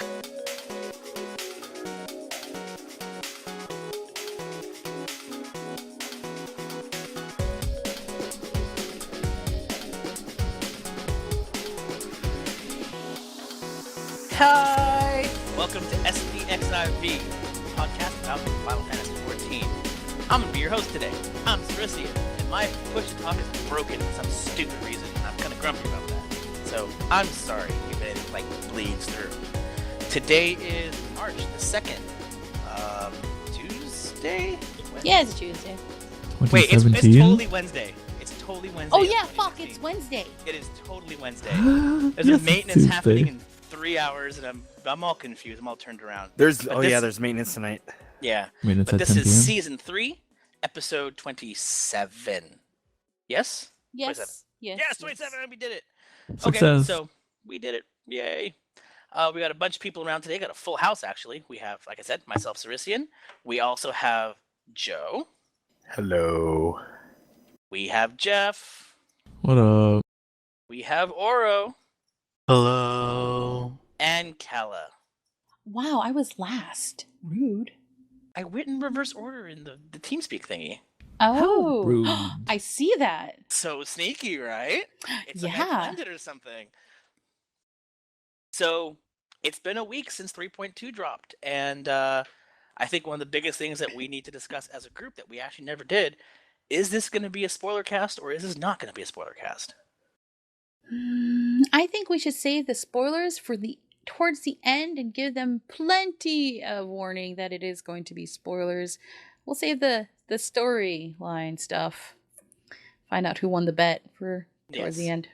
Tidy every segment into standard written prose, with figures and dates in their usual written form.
Hi! Welcome to SPXIV, podcast about Final Fantasy XIV. I'm gonna be your host today. I'm Sarisia, and my push to talk is broken for some stupid reason, and I'm kind of grumpy about that. So, I'm sorry if it, bleeds through. Today is March the 2nd. Tuesday? Wednesday? Yeah, it's Tuesday. Wait, it's totally Wednesday. It's totally Wednesday. Oh yeah, fuck, it's Wednesday. It is totally Wednesday. There's a maintenance happening in 3 hours, and I'm all confused. I'm all turned around. There's maintenance tonight. Yeah, Maintenance but at this 10 is PM? season 3, episode 27. Yes? Yes. 27. Yes. Yes, 27. We did it. Okay, Success. so we did it. Yay. We got a bunch of people around today. Got a full house, actually. We have, like I said, myself, Sarisian. We also have Joe. Hello. We have Jeff. What up? We have Oro. Hello. And Kella. Wow, I was last. Rude. I went in reverse order in the TeamSpeak thingy. Oh, rude. I see that. So sneaky, right? It's like I Yeah. planned it or something. So it's been a week since 3.2 dropped, and I think one of the biggest things that we need to discuss as a group that we actually never did is this going to be a spoiler cast or is this not going to be a spoiler cast? I think we should save the spoilers for towards the end and give them plenty of warning that it is going to be spoilers. We'll save the storyline stuff. Find out who won the bet for towards the end.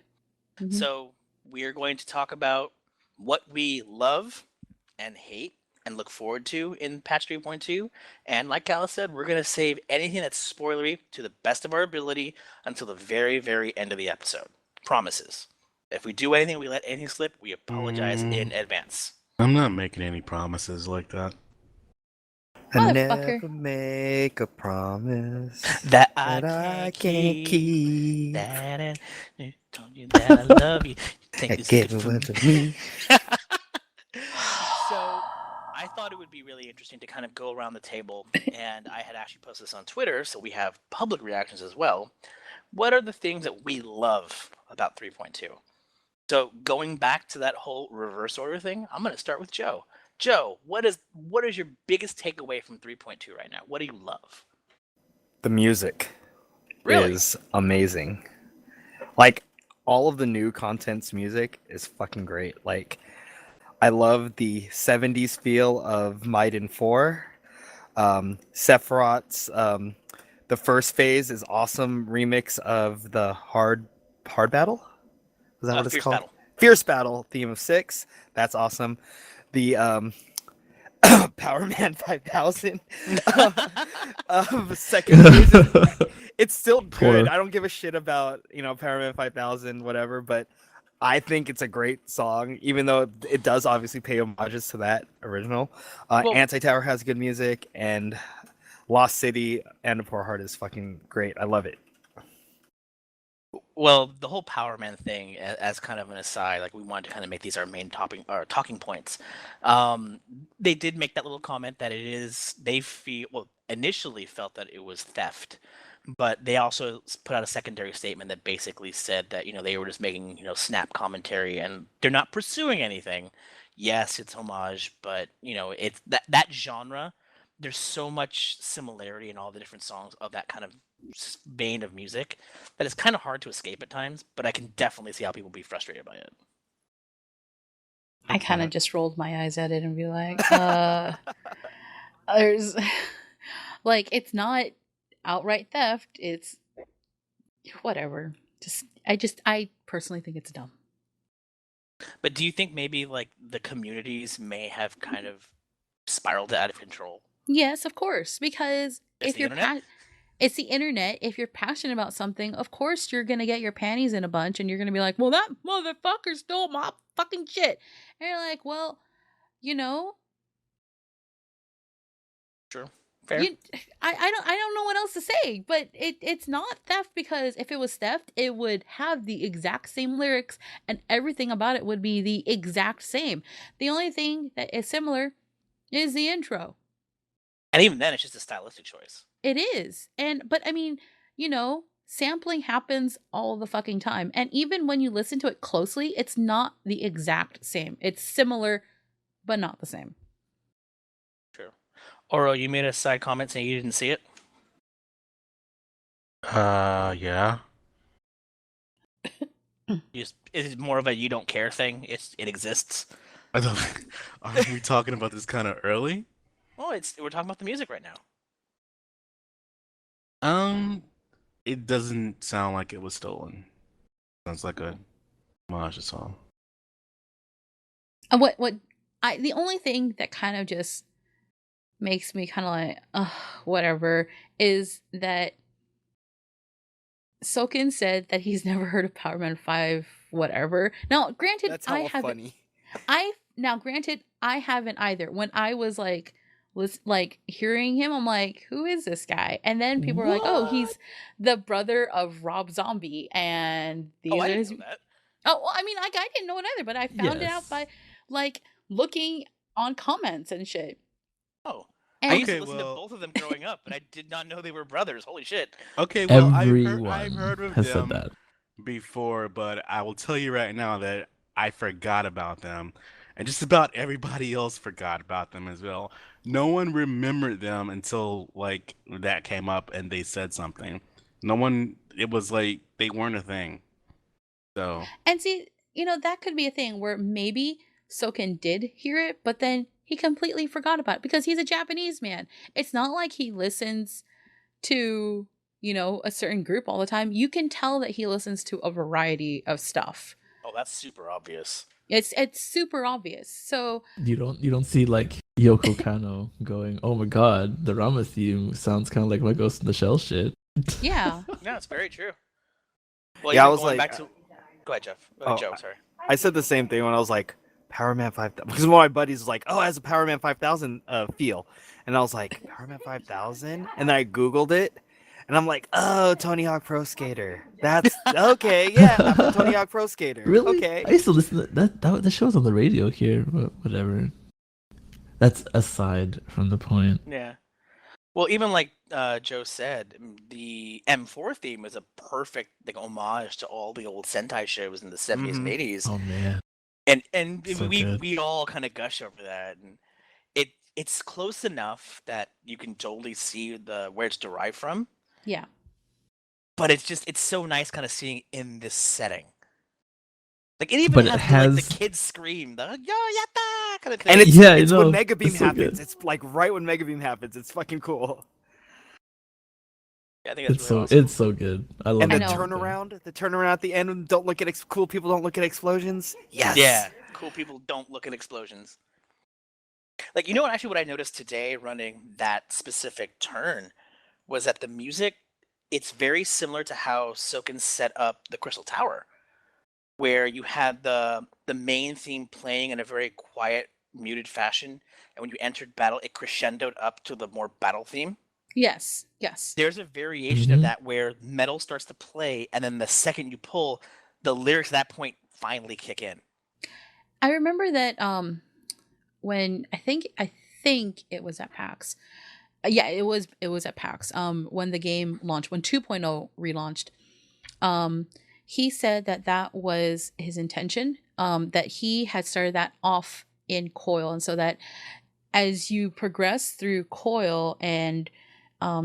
Mhm. So we are going to talk about what we love and hate and look forward to in patch 3.2. And like Kala said, we're going to save anything that's spoilery to the best of our ability until the very, very end of the episode. Promises. If we do anything, we let anything slip, we apologize in advance. I'm not making any promises like that. I Motherfucker. never make a promise That that I I can't keep. That I told you that I love you. Take I this gave gift it from one to me. So I thought it would be really interesting to kind of go around the table, and I had actually posted this on Twitter, so we have public reactions as well. What are the things that we love about 3.2? So going back to that whole reverse order thing, I'm going to start with Joe. Joe, what is your biggest takeaway from 3.2 right now? What do you love? The music Really? is amazing. Like, all of the new content's music is fucking great. Like, I love the 70s feel of Maiden 4. Sephiroth's the first phase is awesome remix of the hard battle. Is that what it's Fierce called? Battle. Fierce Battle theme of 6. That's awesome. The Power Man 5000 of second phase. It's still good. Poor. I don't give a shit about, Power Man 5000, whatever, but I think it's a great song, even though it does obviously pay homages to that original. Well- Anti-Tower has good music, and Lost City and A Poor Heart is fucking great. I love it. Well, the whole Power Man thing, as kind of an aside, like we wanted to kind of make these our main talking points. They did make that little comment that initially felt that it was theft, but they also put out a secondary statement that basically said that they were just making snap commentary and they're not pursuing anything. Yes, it's homage, but it's that genre. There's so much similarity in all the different songs of that kind of vein of music that it's kind of hard to escape at times, but I can definitely see how people be frustrated by it. I kind of just rolled my eyes at it and be like, there's like, it's not outright theft. It's whatever. I personally think it's dumb. But do you think maybe like the communities may have kind of spiraled out of control? Yes, of course, because It's if the you're internet? it's the internet. If you're passionate about something, of course you're gonna get your panties in a bunch, and you're gonna be like, "Well, that motherfucker stole my fucking shit," and you're like, "Well, True. Fair. I don't know what else to say, but it's not theft, because if it was theft, it would have the exact same lyrics and everything about it would be the exact same. The only thing that is similar is the intro. And even then, it's just a stylistic choice. It is. But I mean, sampling happens all the fucking time. And even when you listen to it closely, it's not the exact same. It's similar, but not the same. True. Oro, you made a side comment saying you didn't see it. Yeah. It's more of a you don't care thing. It exists. I thought, are we talking about this kind of early? Oh, we're talking about the music right now. It doesn't sound like it was stolen. Sounds like a homage song. The only thing that kind of just makes me kind of like, whatever, is that Soken said that he's never heard of Power Man 5 whatever. Now, granted, That's I hella haven't. funny. Granted, I haven't either. When I was like hearing him, I'm like, who is this guy? And then people were like, oh, he's the brother of Rob Zombie, and these Oh, are I his. didn't know that. Oh, well, I mean, like, I didn't know it either, but I found it out Yes. by like looking on comments and shit. Oh, And I used to Okay, listen well- to both of them growing up, but I did not know they were brothers. Holy shit! Okay, well, Everyone I've heard of has them said that. before, but I will tell you right now that I forgot about them. And just about everybody else forgot about them as well. No one remembered them until like that came up and they said something. No one, it was like they weren't a thing. So, And see, that could be a thing where maybe Soken did hear it, but then he completely forgot about it because he's a Japanese man. It's not like he listens to, a certain group all the time. You can tell that he listens to a variety of stuff. Oh, that's super obvious. It's super obvious. So You don't see like Yoko Kanno going, "Oh my god, the Rama theme sounds kind of like my Ghost in the Shell shit." yeah. Yeah, it's very true. Well, Yeah, I even was going like- back to. Go ahead, Jeff. Go ahead, Oh, Joe. Sorry. I said the same thing when I was like, Power Man 5000. Because one of my buddies was like, oh, it has a Power Man 5000 feel. And I was like, Power Man 5000? And then I Googled it. And I'm like, oh, Tony Hawk Pro Skater. That's okay. Yeah, I'm a Tony Hawk Pro Skater. Really? Okay. I used to listen to that show's on the radio here, but whatever. That's aside from the point. Yeah. Well, even like Joe said, the M4 theme was a perfect like homage to all the old Sentai shows in the 70s and Mhm. 80s. Oh man. And So we good. we all kind of gush over that, and it's close enough that you can totally see where it's derived from. Yeah. But it's so nice kind of seeing in this setting. Like it even But it has, has- the kids scream, the yo yatta kind of thing. And it's, Yeah, I it's know. when Mega Beam It's so happens. good. It's like right when Mega Beam happens. It's fucking cool. Yeah, I think that's It's really so awesome. it's so good. I love And I the it. know. turnaround at the end. When don't look at cool people. Don't look at explosions. Yes. Yeah, cool people don't look at explosions. Like what I noticed today running that specific turn was that the music, it's very similar to how Soken set up the Crystal Tower, where you had the main theme playing in a very quiet, muted fashion, and when you entered battle, it crescendoed up to the more battle theme. Yes. Yes. There's a variation of Mhm. that where metal starts to play, and then the second you pull, the lyrics at that point finally kick in. I remember that when I think it was at PAX. Yeah, it was at PAX. When the game launched, when 2.0 relaunched, he said that was his intention. That he had started that off in Coil, and so that as you progress through Coil and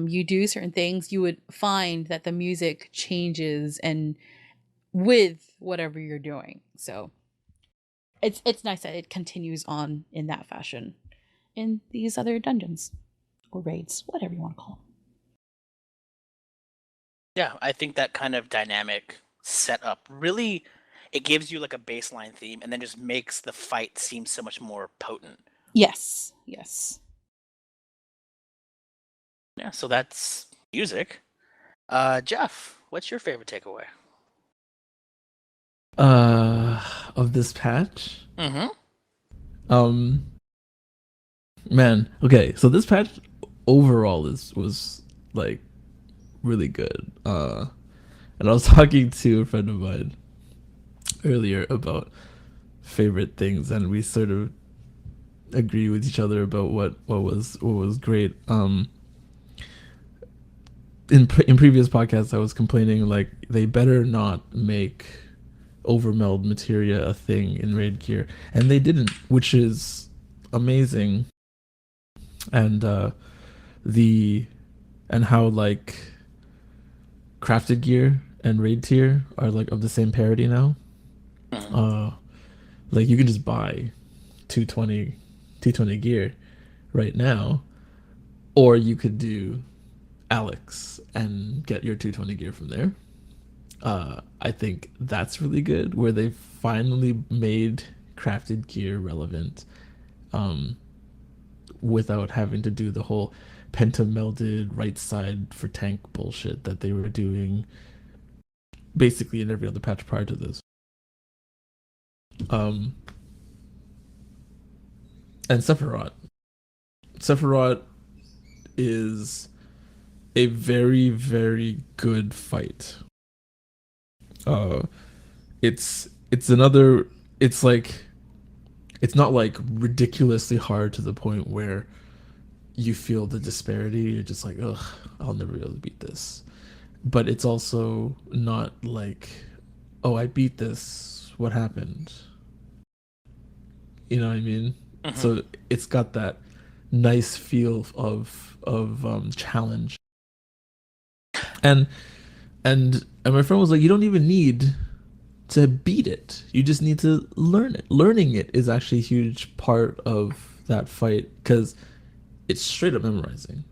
you do certain things, you would find that the music changes and with whatever you're doing. So it's nice that it continues on in that fashion in these other dungeons or raids, whatever you want to call them. Yeah, I think that kind of dynamic setup really, it gives you like a baseline theme and then just makes the fight seem so much more potent. Yes. Yeah, so that's music. Jeff, what's your favorite takeaway? Of this patch? Mm-hmm. Man, okay, so this patch overall was like really good. And I was talking to a friend of mine earlier about favorite things, and we sort of agree with each other about what was great. In previous podcasts, I was complaining like they better not make overmeld materia a thing in raid gear, and they didn't, which is amazing. And how like crafted gear and raid tier are like of the same parity now. Like you can just buy 220 gear right now, or you could do Alex and get your 220 gear from there. I think that's really good, where they finally made crafted gear relevant, without having to do the whole pentamelded right side for tank bullshit that they were doing basically in every other patch prior to this. And Sephiroth is a very, very good fight. It's not like ridiculously hard to the point where you feel the disparity. You're just like, ugh, I'll never be able to beat this. But it's also not like, oh, I beat this, what happened? You know what I mean? Mhm. So it's got that nice feel of challenge. And my friend was like, you don't even need to beat it. You just need to learn it. Learning it is actually a huge part of that fight, because it's straight up memorizing.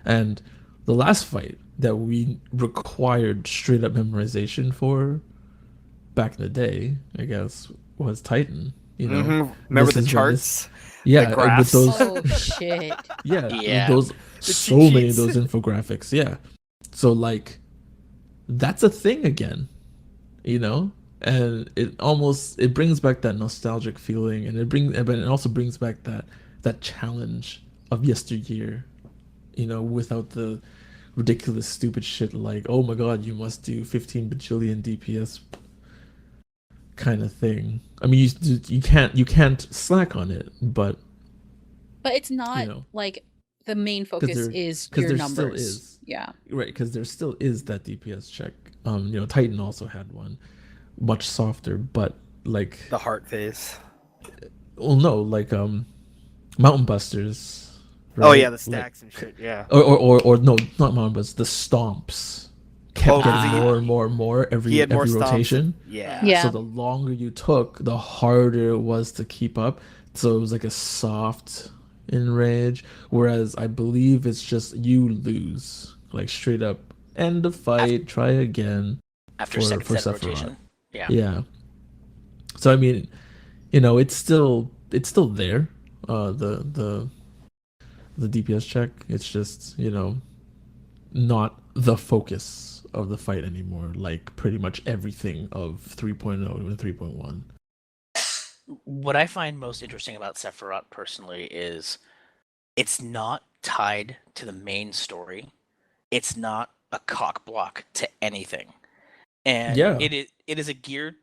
And the last fight that we required straight up memorization for back in the day, I guess, was Titan. You know, Remember this the is when charts? yeah, the with graphs? those, Oh shit. yeah, Yeah. those The so cheat many of sheets. those infographics. Yeah, so like that's a thing again, you know, and it brings back that nostalgic feeling, and but it also brings back that challenge of yesteryear, you know, without the ridiculous stupid shit like, oh my god, you must do 15 bajillion DPS kind of thing. I mean, you can't slack on it, but But it's not you know, like the main focus there- is 'cause your there numbers. still is. Yeah. right, because there still is that DPS check. You know, Titan also had one, much softer, but like, The heart phase. well, no, like Mountain Busters. Oh right? yeah, the Like, stacks and shit. Yeah. or no, not Mountain Busters. The stomps kept Oh, 'cause getting he- more and more and more He every had more stomps. rotation. Yeah. Yeah. So the longer you took, the harder it was to keep up. So it was like a soft enrage. Whereas I believe it's just you lose, like straight up end the fight, try again. After for second set Sephiroth. rotation. Yeah. Yeah. So I mean, you know, it's still there. The DPS check. It's just, you know, not the focus of the fight anymore, like pretty much everything of 3.0 and 3.1. What I find most interesting about Sephiroth personally is it's not tied to the main story. It's not a cock block to anything. And Yeah. it is a geared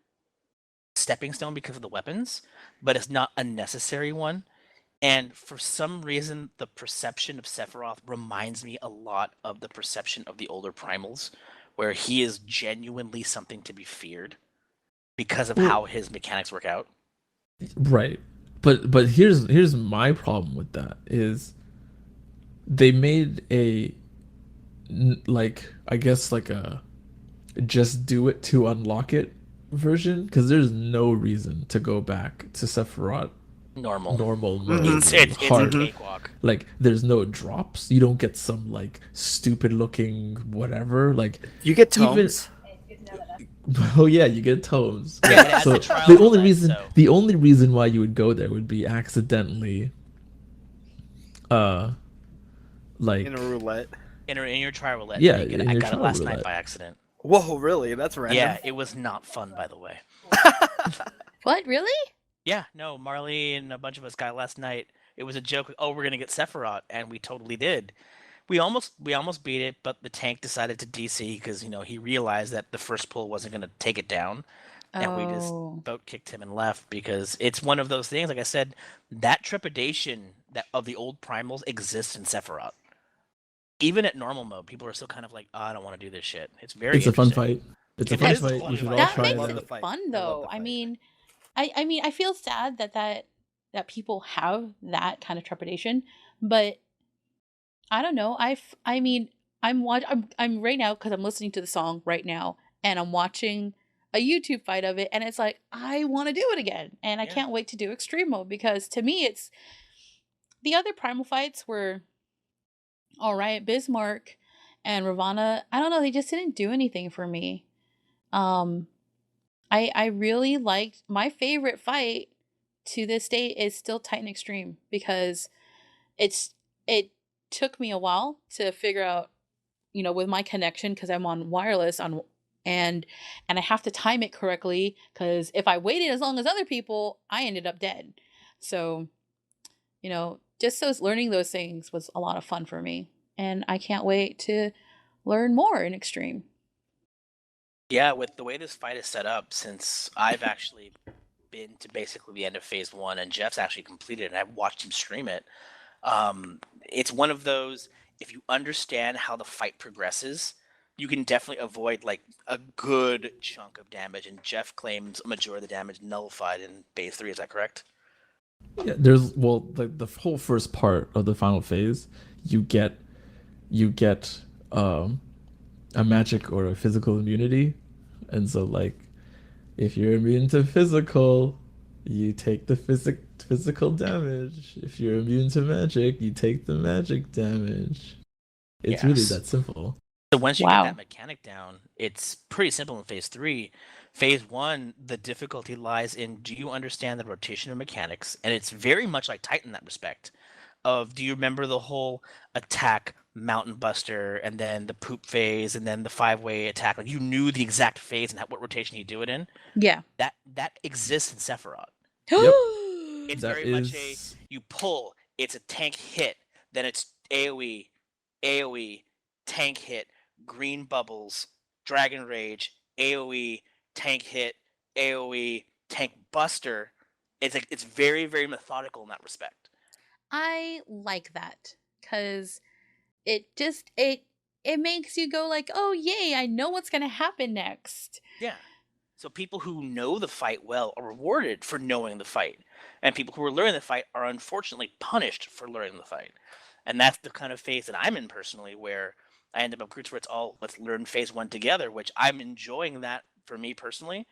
stepping stone because of the weapons, but it's not a necessary one. And for some reason, the perception of Sephiroth reminds me a lot of the perception of the older primals, where he is genuinely something to be feared because of Well- how his mechanics work out. Right. But here's my problem with that is they made like, I guess like a just do it to unlock it version, because there's no reason to go back to Sephiroth Normal. normal Mhm. mode. It's a hard. cakewalk. Like there's no drops. You don't get some like stupid looking whatever. Like, You get Even- tomes. oh yeah, you get tomes. Yeah, it adds So the trial the of only life, reason so- the only reason why you would go there would be accidentally like In a roulette. In your trial roulette. Yeah, thing, and in I your got it trial last roulette. night by accident. Whoa, really? That's random. Yeah, it was not fun, by the way. What? Really? Yeah, no, Marley and a bunch of us got it last night. It was a joke. Oh, we're gonna get Sephiroth, and we totally did. We almost beat it, but the tank decided to DC because he realized that the first pull wasn't gonna take it down, and we just Oh. boat kicked him and left because it's one of those things. Like I said, that trepidation that of the old primals exists in Sephiroth. Even at normal mode, people are still kind of like, oh, I don't want to do this shit. It's very It's a fun interesting. fight. It's a It fun is a fight. fun You should fight. all That try I makes love that. the it fight. fun I love though. the I fight. mean, I feel sad that people have that kind of trepidation, but I don't know. I mean, I'm right now because I'm listening to the song right now, and I'm watching a YouTube fight of it, and it's like I want to do it again, and I Yeah. can't wait to do extreme mode because to me, it's the other primal fights were all right. Bismarck and Ravana, I don't know, they just didn't do anything for me. Um, I really liked my favorite fight to this day is still Titan Extreme because it took me a while to figure out, with my connection because I'm on wireless and I have to time it correctly because if I waited as long as other people, I ended up dead. So, just learning those things was a lot of fun for me. And I can't wait to learn more in Extreme. Yeah, with the way this fight is set up, since I've actually been to basically the end of phase one and Jeff's actually completed it and I've watched him stream it, it's one of those, if you understand how the fight progresses, you can definitely avoid like a good chunk of damage. And Jeff claims a majority of the damage nullified in phase three. Is that correct? Yeah, there's like the whole first part of the final phase, you get um a magic or a physical immunity, and so like if you're immune to physical, you take the physical damage. If you're immune to magic, you take the magic damage. It's really Yes. that simple. So once you Wow. get that mechanic down, it's pretty simple in phase three. Phase one, the difficulty lies in do you understand the rotation of mechanics? And it's very much like Titan in that respect. Do you remember the whole attack mountain buster and then the poop phase and then the 5-way attack? Like you knew the exact phase and what rotation you do it in. Yeah. That exists in Sephiroth. Yep. It's That very much a is you pull, it's a tank hit, then it's AoE, tank hit, green bubbles, dragon rage, AoE, tank hit, AoE, tank buster. It's very, very methodical in that respect. I like that because it makes you go like, oh yay, I know what's gonna happen next. Yeah. So people who know the fight well are rewarded for knowing the fight, and people who are learning the fight are unfortunately punished for learning the fight. And that's the kind of phase that I'm in personally, where I end up in groups where it's all let's learn phase one together, which I'm enjoying that for me personally,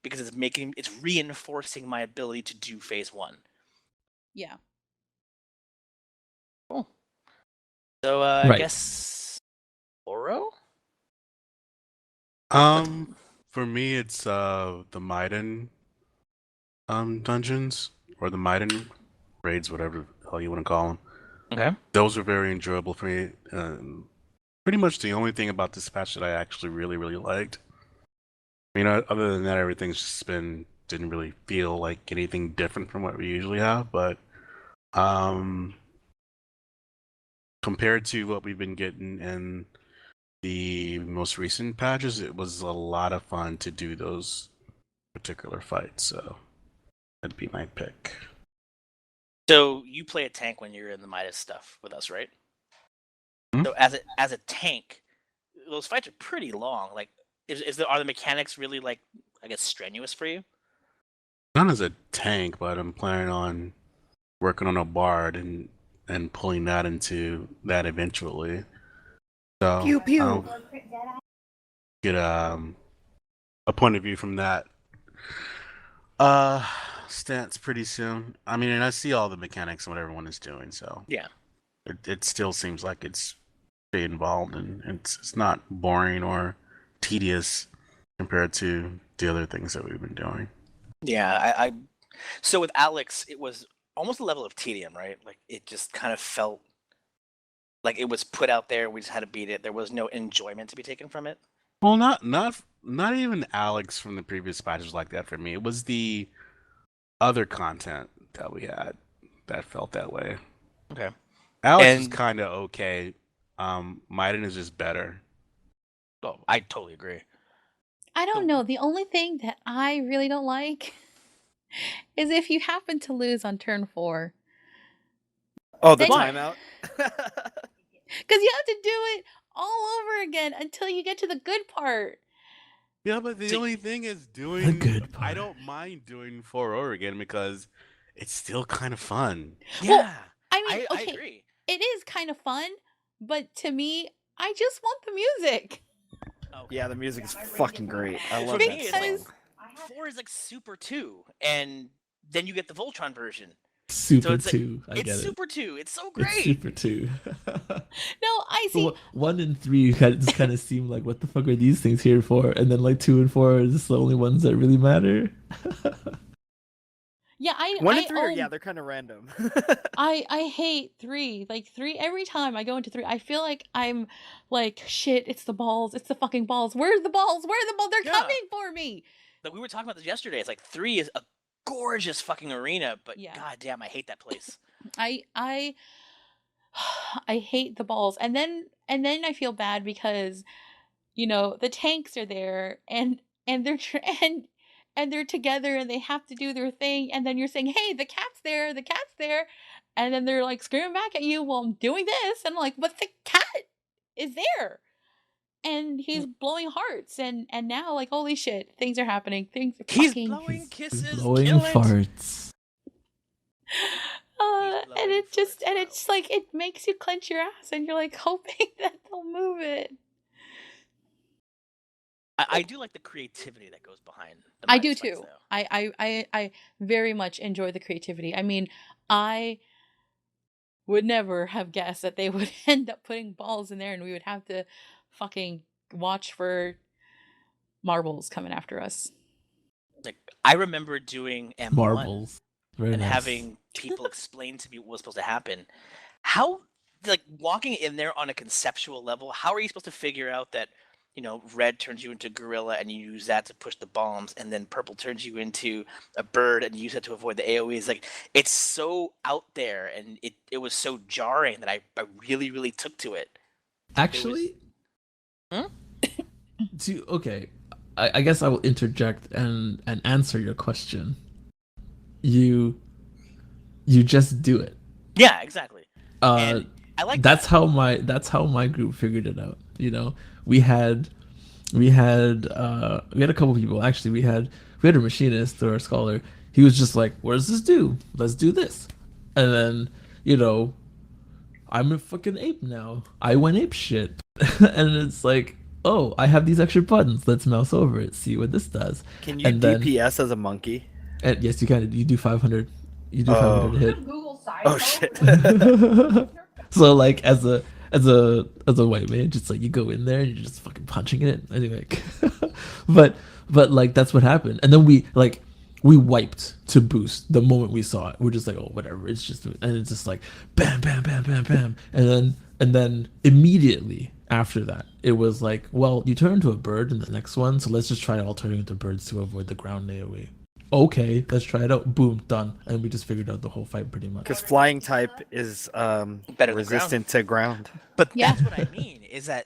because it's reinforcing my ability to do phase one. Yeah. Cool. So I Right. guess Oro? For me, it's the Maiden dungeons or the Maiden raids, whatever the hell you want to call them. Okay. Those are very enjoyable for me. Pretty much the only thing about this patch that I actually really, really liked. Other than that, everything's just didn't really feel like anything different from what we usually have. But compared to what we've been getting in the most recent patches, it was a lot of fun to do those particular fights. So that'd be my pick. So you play a tank when you're in the Midas stuff with us, right? Hmm? So as a tank, those fights are pretty long. Like, are the mechanics really like I guess strenuous for you? Not as a tank, but I'm planning on working on a bard and pulling that into that eventually. So Pew pew. I'll get a point of view from that stance pretty soon. I mean, and I see all the mechanics and what everyone is doing, so Yeah. it still seems like it's pretty involved and it's not boring or tedious compared to the other things that we've been doing. Yeah, I so with Alex, it was almost a level of tedium, right? Like it just kind of felt like it was put out there. We just had to beat it. There was no enjoyment to be taken from it. Well, not even Alex from the previous patches like that for me. It was the other content that we had. that felt that way. Okay. Alex is And- kind of okay. Maiden is just better. Oh, I totally agree. I don't know. The only thing that I really don't like is if you happen to lose on turn 4. Oh, the Then- timeout. Because you have to do it all over again until you get to the good part. Yeah, but the See- only thing is doing. good I part. don't mind doing 4 over again because it's still kind of fun. Well, Yeah, I mean, I okay, agree. it is kind of fun, but to me, I just want the music. Okay. Yeah, the music is fucking great. I For love me, that it's Because- song. 4 is like Super 2, and then you get the Voltron version. Super it's like- 2. I It's get it. Super 2. It's so It's great. Super 2. No, I see. So 1 and 3 just kind of seem like, what the fuck are these things here for? And then like 2 and 4 are just the only ones that really matter. Yeah, One I and 3 are, own- yeah, they're kind of random. I hate 3. Like 3, every time I go into 3, I feel like I'm like, shit, it's the balls. It's the fucking balls. Where's the balls? Where are the balls? They're Yeah. coming for me. Like we were talking about this yesterday. It's like 3 is a gorgeous fucking arena, but Yeah. goddamn, I hate that place. I I hate the balls. And then I feel bad because the tanks are there and they're and they're together and they have to do their thing, and then you're saying, "Hey, the cat's there. The cat's there." And then they're like screaming back at you while I'm doing this, and I'm like, "But the cat is there." And he's blowing hearts, and now like, holy shit, things are happening. Things are He's fucking blowing kisses, Blowing kill it. farts. and blowing it just farts, and wow. it's like it makes you clench your ass, and you're like hoping that they'll move it. I do like the creativity that goes behind. The I do Midas fights, too. though. I very much enjoy the creativity. I mean, I would never have guessed that they would end up putting balls in there and we would have to fucking watch for marbles coming after us. Like I remember doing M1 Marbles. Very and nice. having people explain to me what was supposed to happen. How, like, walking in there on a conceptual level, how are you supposed to figure out that, red turns you into gorilla and you use that to push the bombs, and then purple turns you into a bird and you use that to avoid the AoEs? Like, it's so out there, and it was so jarring that I really, really took to it. Actually, Hmm? okay, I guess I will interject and answer your question. You just do it. Yeah, exactly. Uh, And I like that's that. how my group figured it out. We had a couple people. Actually, we had a machinist or a scholar. He was just like, "What does this do? Let's do this." And then I'm a fucking ape now. I went ape shit, and it's like, oh, I have these extra buttons. Let's mouse over it, see what this does. Can you And then- DPS as a monkey? And yes, you can. You do 500. You do 500 hit. Google side. Oh shit. So like as a white man, just like you go in there and you're just fucking punching it anyway. but like that's what happened, and then we wiped to boost the moment we saw it. We're just like, oh whatever, it's just, and it's just like bam bam bam bam bam, and then immediately after that it was like, well, you turn into a bird in the next one, so let's just try all turning into birds to avoid the ground AoE. Okay, let's try it out. Boom, done. And we just figured out the whole fight pretty much. Because flying type is Better than resistant to ground. But Yeah. that's what I mean, is that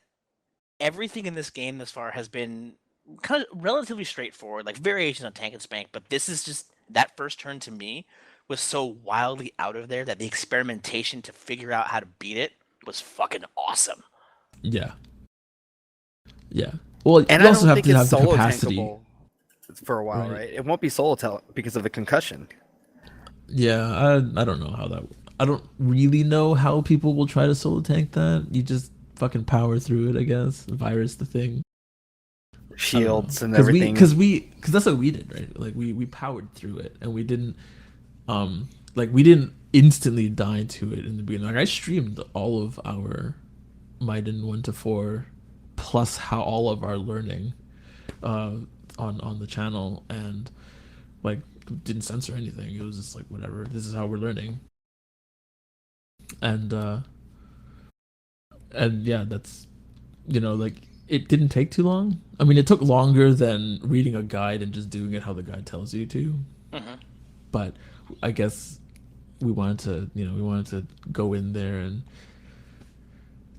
everything in this game thus far has been kind of relatively straightforward, like variations on tank and spank, but this is just, that first turn to me was so wildly out of there that the experimentation to figure out how to beat it was fucking awesome. Yeah. Yeah. Well, And you I also don't have think to have it's the solo capacity. tankable for a while, Right. right? It won't be solo because of the concussion. Yeah, I don't know how that. I don't really know how people will try to solo tank that. You just fucking power through it, I guess. Virus the thing. Shields and everything. Because that's what we did, right? Like we powered through it, and we didn't we didn't instantly die to it in the beginning. Like I streamed all of our Maiden 1 to 4 plus how all of our learning on the channel, and like didn't censor anything. It was just like, whatever, this is how we're learning. And yeah, that's like, it didn't take too long. I mean, it took longer than reading a guide and just doing it how the guide tells you to. Mhm. But I guess we wanted to go in there and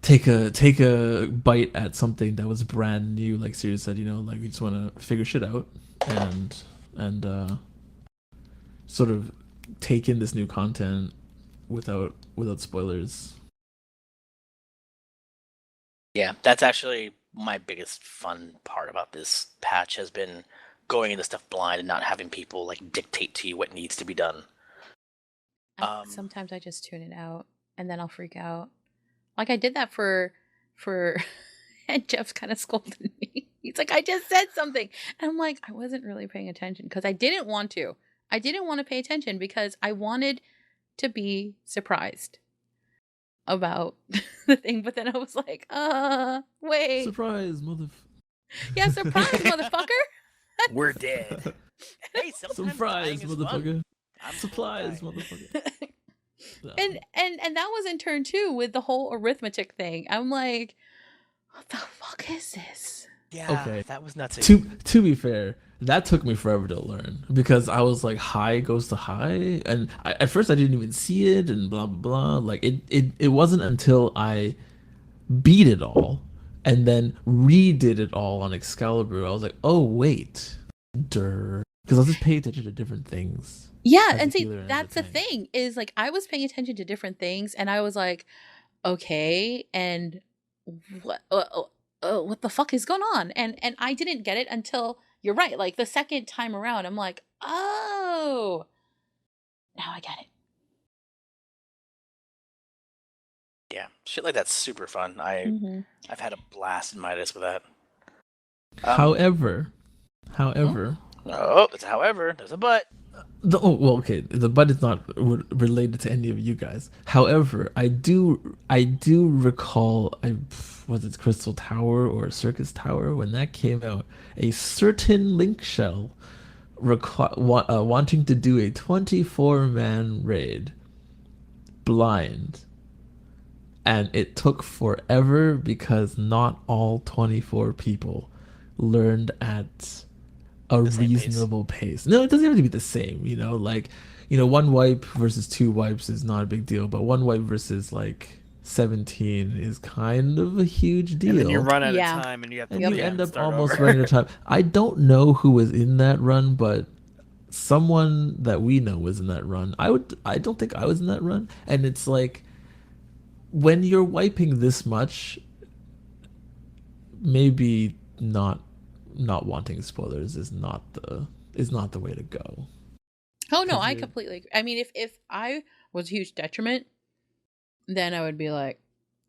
take a bite at something that was brand new. Like Sirius said, like we just want to figure shit out and sort of take in this new content without spoilers. Yeah, that's actually my biggest fun part about this patch has been going into stuff blind and not having people like dictate to you what needs to be done. Sometimes I just tune it out and then I'll freak out. Like I did that for and Jeff's kind of scolded me. He's like, I just said something. And I'm like, I wasn't really paying attention because I didn't want to. I didn't want to pay attention because I wanted to be surprised about the thing. But then I was like, wait. Surprise, Yeah, surprise, motherfucker. We're dead. Hey, sometimes surprise, dying is motherfucker. fun. I'm Supplies, cool with motherfucker. No. And that was in turn too with the whole arithmetic thing. I'm like, what the fuck is this? Yeah, Okay. that was nuts. To be fair, that took me forever to learn because I was like, high goes to high, and at first I didn't even see it, and blah blah blah. Like it wasn't until I beat it all and then redid it all on Excalibur, I was like, oh wait, because I was just paying attention to different things. Yeah, As and a see, healer and that's the everything. thing is like I was paying attention to different things, and I was like, okay, and what the fuck is going on? And I didn't get it until you're right, like the second time around. I'm like, oh, now I get it. Yeah, shit like that's super fun. I've had a blast in Midas with that. However, Oh, however, there's a but. okay, the but is not related to any of you guys. However, I do recall, was it Crystal Tower or Circus Tower when that came out? A certain Link Shell wanting to do a 24-man raid blind, and it took forever because not all 24 people learned at a The same pace. reasonable pace. No, it doesn't have to be the same, one wipe versus 2 wipes is not a big deal, but 1 wipe versus like 17 is kind of a huge deal. And then you run out Yeah. of time, and you have to And do you it end and up start almost over. running out of time. I don't know who was in that run, but someone that we know was in that run. I don't think I was in that run. And it's like, when you're wiping this much, maybe not wanting spoilers is not the way to go. Oh no, Because I you're- completely agree. I mean, if I was a huge detriment, then I would be like,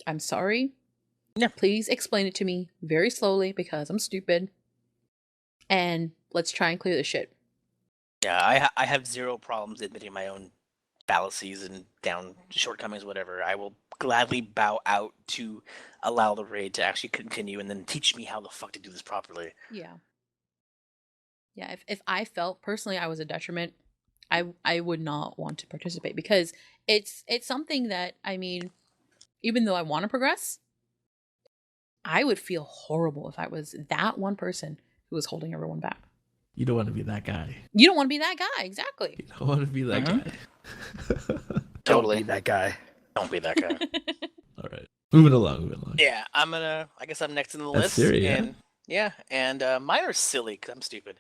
I'm sorry. Yeah. Please explain it to me very slowly because I'm stupid. And let's try and clear the shit. Yeah, I have zero problems admitting my own fallacies and down shortcomings, whatever. I will gladly bow out to allow the raid to actually continue and then teach me how the fuck to do this properly. Yeah. Yeah, if I felt personally I was a detriment, I would not want to participate because it's something that, I mean, even though I want to progress, I would feel horrible if I was that one person who was holding everyone back. You don't want to be that guy. You don't want to be that guy, exactly. You don't want to be that Mhm. guy. Totally. Don't be that guy. Don't be that guy. All right. Moving along. Yeah, I guess I'm next in the That's list. Siri, yeah. And mine are silly because I'm stupid.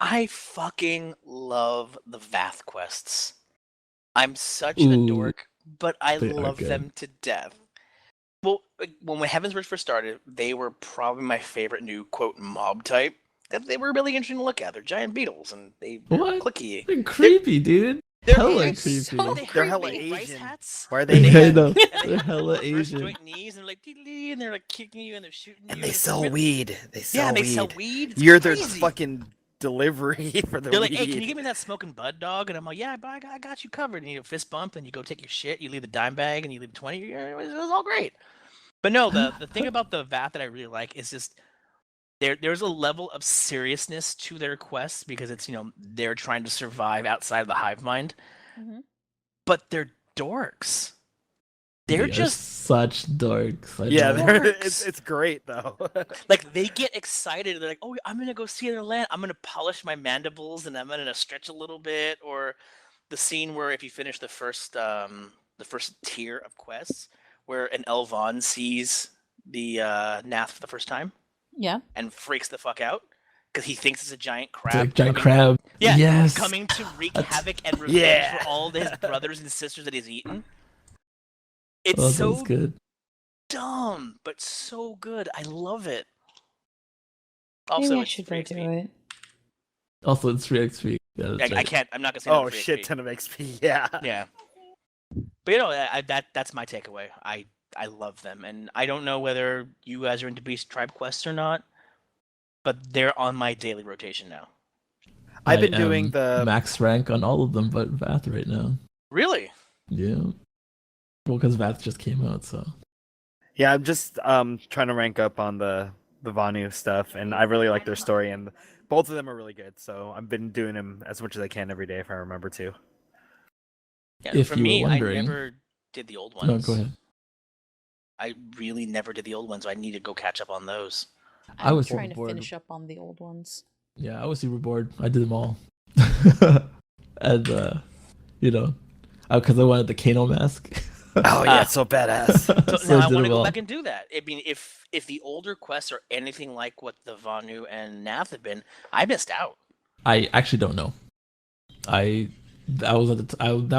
I fucking love the Vath quests. I'm such a Ooh, dork, but I they are love good. them to death. Well, when Heaven's Word first started, they were probably my favorite new quote mob type. That they were really interesting to look at. They're giant beetles and they're What? clicky. They're creepy, dude. They're Hella really creepy. so- They're they creep hella me. Rice Asian. hats. Why are And they they Yeah, I have- know. and they They're have hella the reverse Asian. joint knees and they're like dee-dee-dee, and they're like kicking you and they're shooting you. And they It's sell really- weed. They sell Yeah, weed. they sell weed. It's You're their crazy. fucking delivery for the They're like, weed. hey, can you give me that smoking bud, dog? And I'm like, yeah, but I got you covered. And you fist bump and you go take your shit. You leave the dime bag and you leave the 20. It was all great. But no, the thing about the VAT that I really like is just there's a level of seriousness to their quests because it's, they're trying to survive outside of the hive mind. Mhm. But they're dorks. They're They are just such dorks. I Yeah, know. it's great though. like they get excited. They're like, "Oh, I'm gonna go see their land. I'm gonna polish my mandibles and I'm gonna stretch a little bit." Or the scene where if you finish the first tier of quests, where an Elvon sees the Nath for the first time Yeah. and freaks the fuck out because he thinks it's a giant It's crab. like giant coming- crab. Yeah, Yes. coming to wreak That's- havoc and revenge Yeah. for all his brothers and sisters that he's eaten. It's Oh, that so was good. dumb, but so good. I love it. Maybe Also, I it's should free go XP. do it. Also, it's 3xp. Yeah, that's I right. can't. I'm not gonna say no Oh for free shit, XP. 10 of XP. Yeah. Yeah, but you know that's my takeaway. I love them, and I don't know whether you guys are into Beast Tribe quests or not, but they're on my daily rotation now. I've I been doing am the max rank on all of them, but Vath right now. Really? Yeah. Well, because Vath just came out, so. Yeah, I'm just trying to rank up on the Vanu stuff, and I really like their story, and both of them are really good. So I've been doing them as much as I can every day if I remember to. Yeah. If For you were me, I wondering- never did the old No, ones. go ahead. I really never did the old ones. So I need to go catch up on those. I I'm was trying to bored. finish up on the old ones. Yeah, I was super bored. I did them all. And, you know, because I wanted the Kano mask. Oh yeah, it's so badass. So, So I now I did want to them go all. back and do that. I mean, if the older quests are anything like what the Vanu and Nath have been, I missed out. I actually don't know. That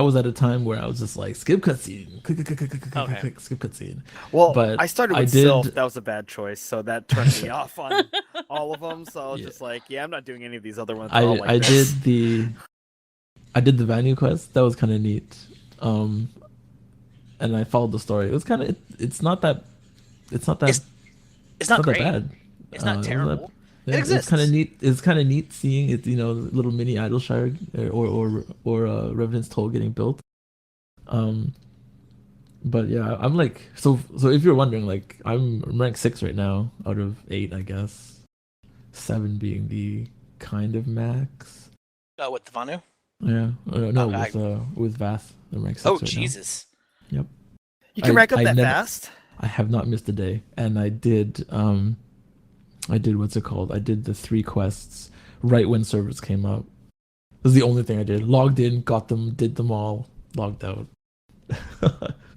was at a time where I was just like skip cutscene, Okay. skip cutscene. Well, But I started I with did- Sylph. That was a bad choice, so that turned me off on all of them. So I was Yeah. just like, yeah, I'm not doing any of these other ones. They're all like I this. did the Vanu quest. That was kind of neat. And I followed the story. It was kind of it's not that It's not great. that bad. It's not it wasn't terrible. Yeah, It It's kind of exists. neat. It's kind of neat seeing it. You know, little mini Idleshire or Revenant's Toll getting built. But yeah, I'm like so. If you're wondering, like I'm rank 6 right now out of 8, I guess. 7 being the kind of max. With the Vanu? Yeah, no, I- with Vath, I'm rank 6 Oh, right now. Jesus. You can I- rank up I that never- fast. I have not missed a day, and I did what's it called? I did the 3 quests right when servers came up. This is the only thing I did. Logged in, got them, did them all, logged out.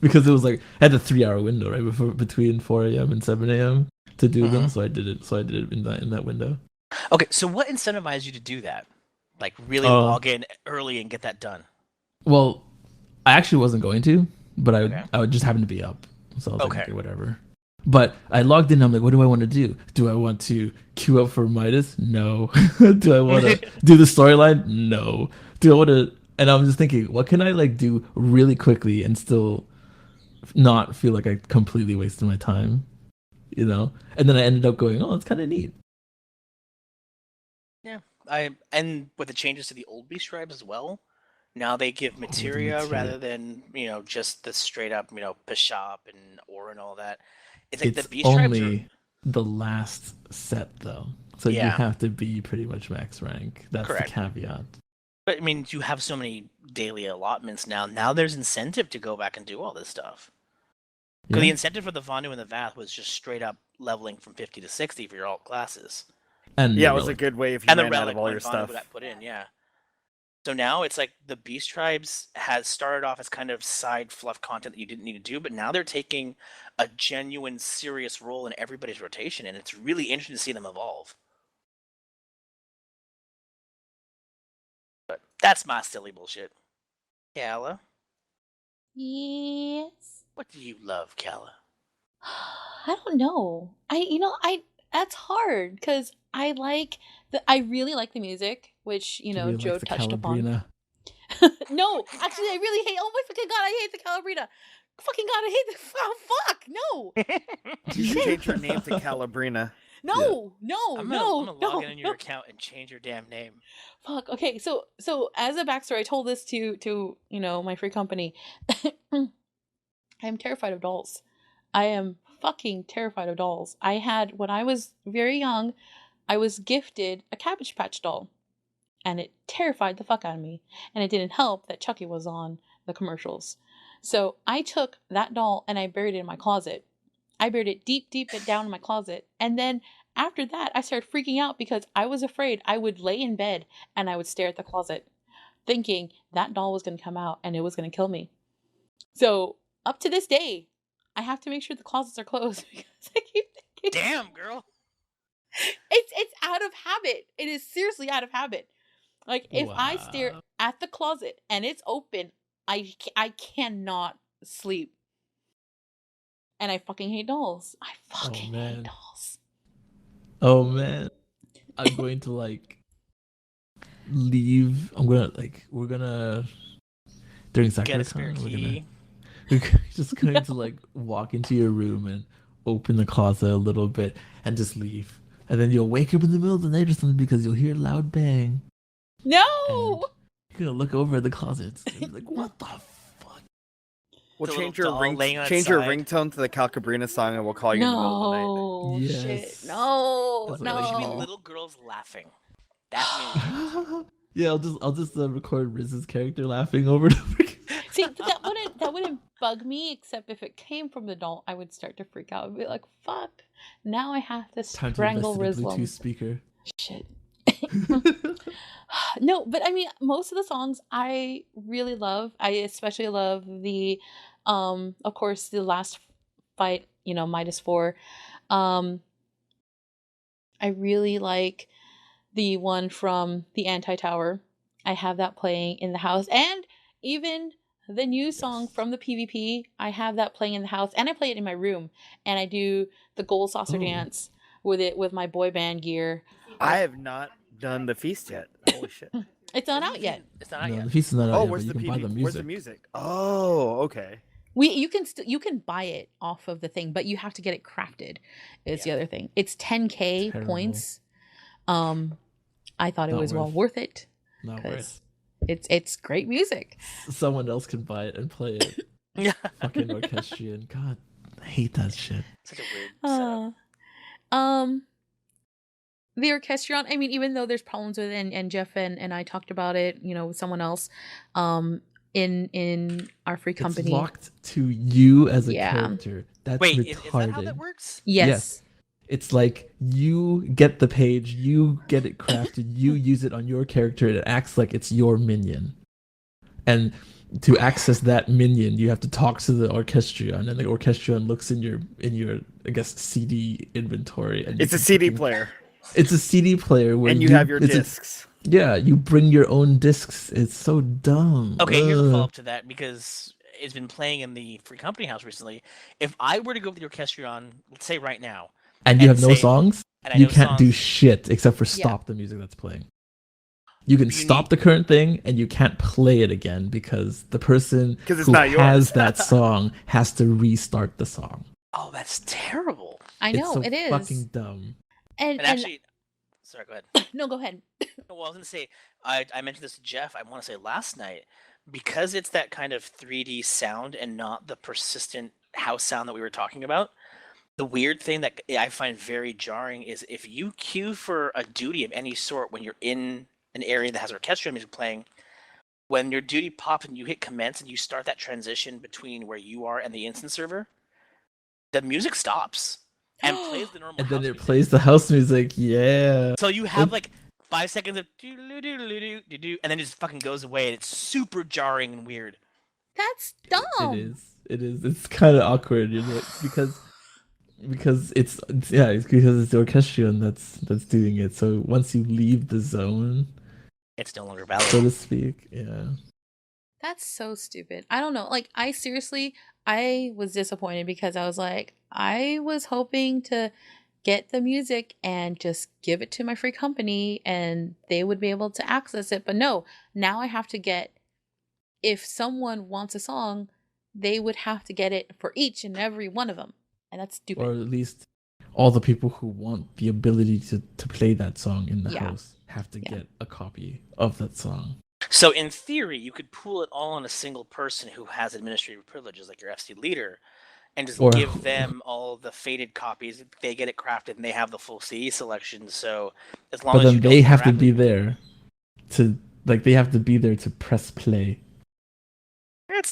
Because it was like I had a 3-hour window right between 4 a.m. and 7 a.m. to do them, so I did it. So I did it in that window. Okay, so what incentivized you to do that? Like really Oh. log in early and get that done? Well, I actually wasn't going to, but Okay. I would just happen to be up, so I was like, Okay. okay, whatever. But I logged in. I'm like, what do I want to do? Do I want to queue up for Midas? No. Do I want to do the storyline? No. Do I want to? And I'm just thinking, what can I like do really quickly and still not feel like I completely wasted my time, you know? And then I ended up going, oh, it's kind of neat. And with the changes to the old Beast Tribes as well, now they give materia materia. rather than just the straight up Pashop and Ore and all that. It's like It's the Beast Tribes are, only the last set though, so you Yeah. have to be pretty much max rank. That's Correct. the caveat. but I mean you have so many daily allotments now. Now there's incentive to go back and do all this stuff. Because the Yeah. incentive for the Vanu and the Vath was just straight up leveling from 50 to 60 for your alt classes. And Yeah, the it was a relic. good way if you And the ran out relic of all when your Vanu stuff. got put in, yeah. So now it's like the Beast Tribes has started off as kind of side fluff content that you didn't need to do, but now they're taking a genuine, serious role in everybody's rotation, and it's really interesting to see them evolve. But that's my silly bullshit. Kala, Yes. what do you love, Kala? I don't know. That's hard because I really like the music, which He really Joe likes the touched upon. Calabrina. No, actually, I really hate. Oh my fucking god, I hate the Calabrina. Fucking god, I hate the. Oh fuck, no, You should change your name to Calabrina. no, I'm no, gonna no, log in your no. account and change your damn name. Fuck. Okay, so as a backstory, I told this to my free company. I am terrified of dolls. I am fucking terrified of dolls. When I was very young, I was gifted a Cabbage Patch doll, and it terrified the fuck out of me. And it didn't help that Chucky was on the commercials. So I took that doll and I buried it in my closet. I buried it deep down in my closet, and then after that, I started freaking out because I was afraid I would lay in bed and I would stare at the closet. thinking that doll was going to come out and it was going to kill me. So up to this day, I have to make sure the closets are closed because I keep thinking, Damn, girl. it's out of habit. It is seriously out of habit. Like if I stare Wow. at the closet and it's open, I cannot sleep. And I fucking hate dolls. I fucking hate man. dolls. Oh man, I'm going to like leave. We're gonna during Get a spare SakuraCon, key. we're just going to like walk into your room and open the closet a little bit and just leave. And then you'll wake up in the middle of the night or something because you'll hear a loud bang. No. You're gonna look over at the closets and be like, "What the fuck?" We'll The change little your doll laying on its change your side. ringtone to the Calcabrina song, and we'll call you in the middle of the night. No. Shit. Yes. No. That's what No, I it should be No. little girls laughing. That's me. Yeah, I'll just record Riz's character laughing over and over again. See, but that wouldn't bug me, except if it came from the doll, I would start to freak out and be like, "Fuck! Now I have to Time to strangle invest in a Bluetooth Rizlum." speaker. Shit. No, but I mean, most of the songs I really love. I especially love the, of course, the last fight. Midas 4. I really like the one from the Anti-Tower. I have that playing in the house, and even the new song from the PvP. I have that playing in the house, and I play it in my room, and I do the gold saucer Oh. dance with it with my boy band gear. I have not done the feast yet. Holy shit! It's not out yet. It's not out No, yet. the feast is not out Oh, yet, where's but the you can buy the PV? music. Where's the music? Oh, okay. You can buy it off of the thing, but you have to get it crafted. Is the other thing. It's 10K Terrible. points. I thought it Not was well worth. worth it Not worth. because it's great music. Someone else can buy it and play it. Yeah. Fucking orchestrion. God, I hate that shit. Such a weird setup. The Orchestrion, I mean, even though there's problems with it, and Jeff and I talked about it, with someone else, in our free company. It's locked to you as a Yeah. character. That's Wait, retarded. is that how that works? Yes. It's like you get the page, you get it crafted, you use it on your character, and it acts like it's your minion. And to access that minion, you have to talk to the Orchestrion, and the Orchestrion looks in your I guess CD inventory. And you It's a can CD fucking- player, It's a CD player where and you have your it's a- discs. yeah, you bring your own discs. It's so dumb. Okay, here's a Ugh. follow up to that because it's been playing in the free company house recently. If I were to go with the Orchestrion, let's say right now, And you and have no say- songs. and I You know can't do songs- shit except for Yeah. stop the music that's playing. You can But you stop need- the current thing and you can't play it again because the person 'Cause it's who not yours. has that song has to restart the song. Oh, that's terrible. I know, it's so it is. fucking dumb. And And actually, sorry, go ahead. no, go ahead. Well, I was gonna say, I mentioned this to Jeff. I want to say last night, because it's that kind of 3D sound and not the persistent house sound that we were talking about. The weird thing that I find very jarring is if you queue for a duty of any sort when you're in an area that has orchestra music playing, when your duty pops and you hit commence and you start that transition between where you are and the instance server, the music stops and plays the normal. And then house it music. plays the house music. Yeah. So you have It- like 5 seconds of do, and then it just fucking goes away, and it's super jarring and weird. That's dumb. It is. It is. It's kind of awkward, because it's because it's the Orchestrion that's doing it. So once you leave the zone, It's no longer valid. so to speak, yeah. That's so stupid. I don't know. Like, I was disappointed because I was like, I was hoping to get the music and just give it to my free company and they would be able to access it. But no, now I have to if someone wants a song, they would have to get it for each and every one of them. And that's stupid. Or at least all the people who want the ability to play that song in the Yeah. house have to Yeah. get a copy of that song. So in theory, you could pool it all on a single person who has administrative privileges, like your FC leader, and just Or- give them all the faded copies. They get it crafted, and they have the full CD selection. So as long But as then you they don't have to interact be with- there they have to be there to press play.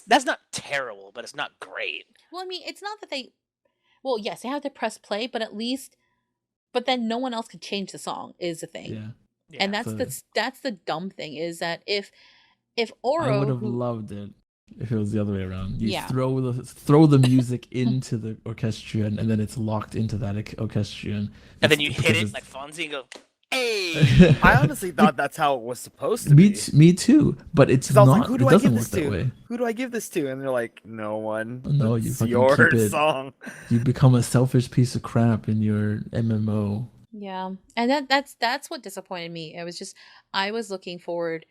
That's not terrible, but it's not great. Well, I mean, it's not that well, yes, they have to press play, but then no one else can change the song is the thing. Yeah. Yeah. And that's So- that's the dumb thing is that if if I would Oro, have who loved it if it was the other way around. You Yeah. throw the music into the orchestrion, and then it's locked into that orchestrion. And then It's- you hit because it it's- like Fonzie and go, hey! I honestly thought that's how it was supposed to me, be. me too, but it's Because I was not. like, who It do I doesn't give work this that to? way. Who do I give this to? And they're like, no one. No, you It's fucking your keep it. song. You become a selfish piece of crap in your MMO. Yeah, and that's what disappointed me. It was just I was looking forward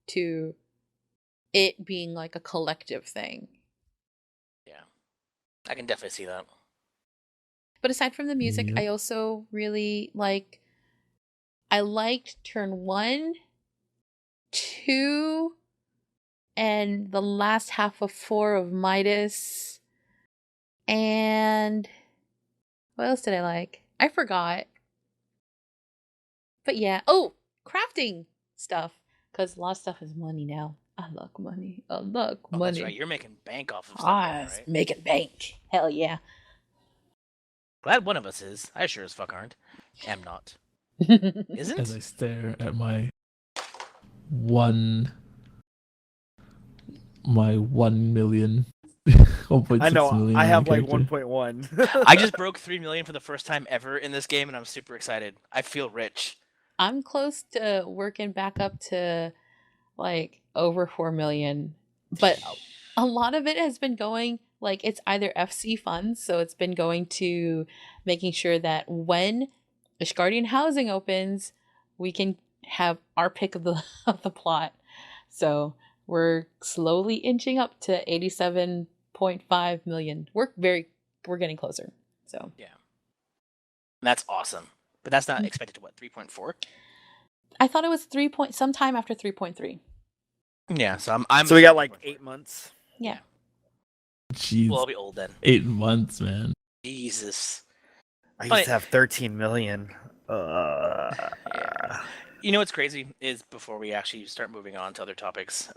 to it being like a collective thing. Yeah, I can definitely see that. But aside from the music, Yep. I also really I liked turn 1, 2, and the last half of 4 of Midas. And what else did I like? I forgot. But yeah. Oh, crafting stuff. Because a lot of stuff is money now. I like money. I like Oh, money. that's right. You're making bank off of stuff, Ah, right? making bank. Hell yeah. Glad one of us is. I sure as fuck aren't. Am not. Isn't? As I stare at my 1 million. 1.6 I know. million I on have the like character. 1.1. I just broke 3 million for the first time ever in this game, and I'm super excited. I feel rich. I'm close to working back up to like over 4 million. But a lot of it has been going like it's either FC funds, so it's been going to making sure that when Ishgardian housing opens, we can have our pick of the of the plot. So we're slowly inching up to 87.5 million. We're getting closer. So And that's awesome. But that's not expected to what, 3.4? I thought it was 3 point sometime after 3.3. Yeah, so I'm So we got like 8 months. Yeah. Jeez, Well, I'll be old then. 8 months, man. Jesus. I But- used to have 13 million. You know what's crazy is before we actually start moving on to other topics,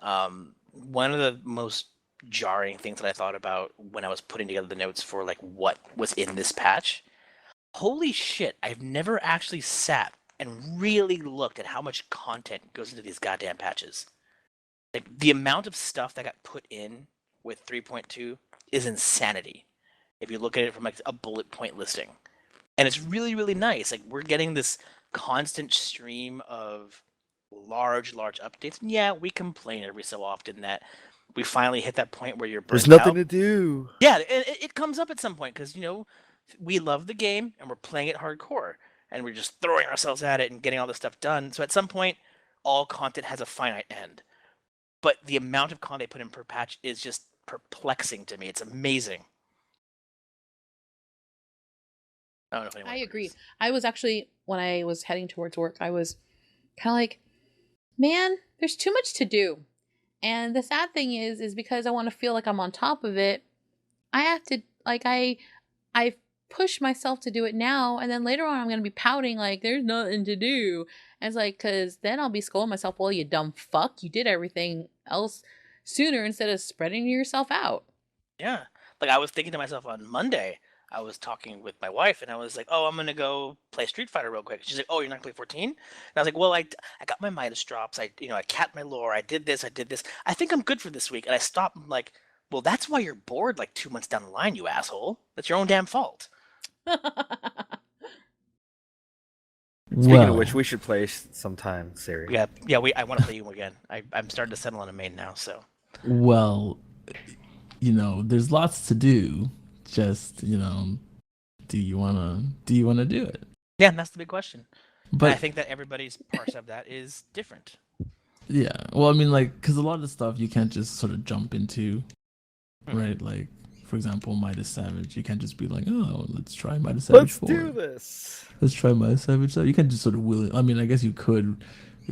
one of the most jarring things that I thought about when I was putting together the notes for like what was in this patch. Holy shit, I've never actually sat and really looked at how much content goes into these goddamn patches. Like the amount of stuff that got put in with 3.2 is insanity. If you look at it from like a bullet point listing. And it's really, really nice. Like we're getting this constant stream of large updates. And yeah, we complain every so often that we finally hit that point where you're burnt There's nothing out. to do. Yeah, it comes up at some point because, you know, we love the game and we're playing it hardcore and we're just throwing ourselves at it and getting all this stuff done. So at some point, all content has a finite end. But the amount of content they put in per patch is just perplexing to me. It's amazing. I don't know if anyone I agree. agrees. I was actually, when I was heading towards work, I was kind of like, man, there's too much to do. And the sad thing is because I want to feel like I'm on top of it, I have to, like, I push myself to do it now. And then later on, I'm going to be pouting, like, there's nothing to do. And it's like, because then I'll be scolding myself, well, you dumb fuck. You did everything else sooner instead of spreading yourself out. Yeah. Like I was thinking to myself on Monday, I was talking with my wife and I was like, oh, I'm going to go play Street Fighter real quick. She's like, oh, you're not going to play 14? And I was like, well, I got my Midas drops. I capped my lore. I did this. I think I'm good for this week. And I stopped. I'm like, well, that's why you're bored like 2 months down the line, you asshole. That's your own damn fault. Speaking Well, of which, we should play sometime, Siri. Yeah. I want to play you again. I'm starting to settle on a main now. So well, there's lots to do. Just, do you wanna do it? yeah, and that's the big question. But But I think that everybody's parse of that is different. yeah, well, I mean, like, because a lot of the stuff you can't just sort of jump into, right? Like, for example, Midas Savage, you can't just be like, oh, let's try Midas Savage Let's 4. do this. Let's try Midas Savage. So you can't just sort of I mean, I guess you could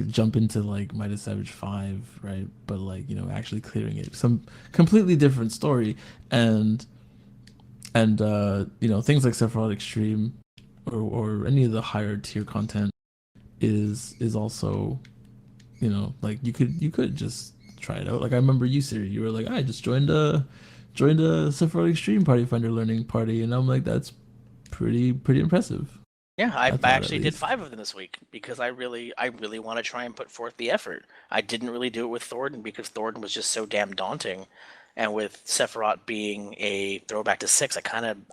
jump into like Midas Savage 5, right? But like, actually clearing it, some completely different story, and things like Sephiroth Extreme or any of the higher tier content is also, like you could just try it out. Like I remember you, Siri, you were like, I just joined a Sephiroth Extreme Party Finder learning party, and I'm like, that's pretty impressive. Yeah, I thought at actually did least. 5 of them this week because I really want to try and put forth the effort. I didn't really do it with Thornton because Thornton was just so damn daunting, and with Sephiroth being a throwback to 6,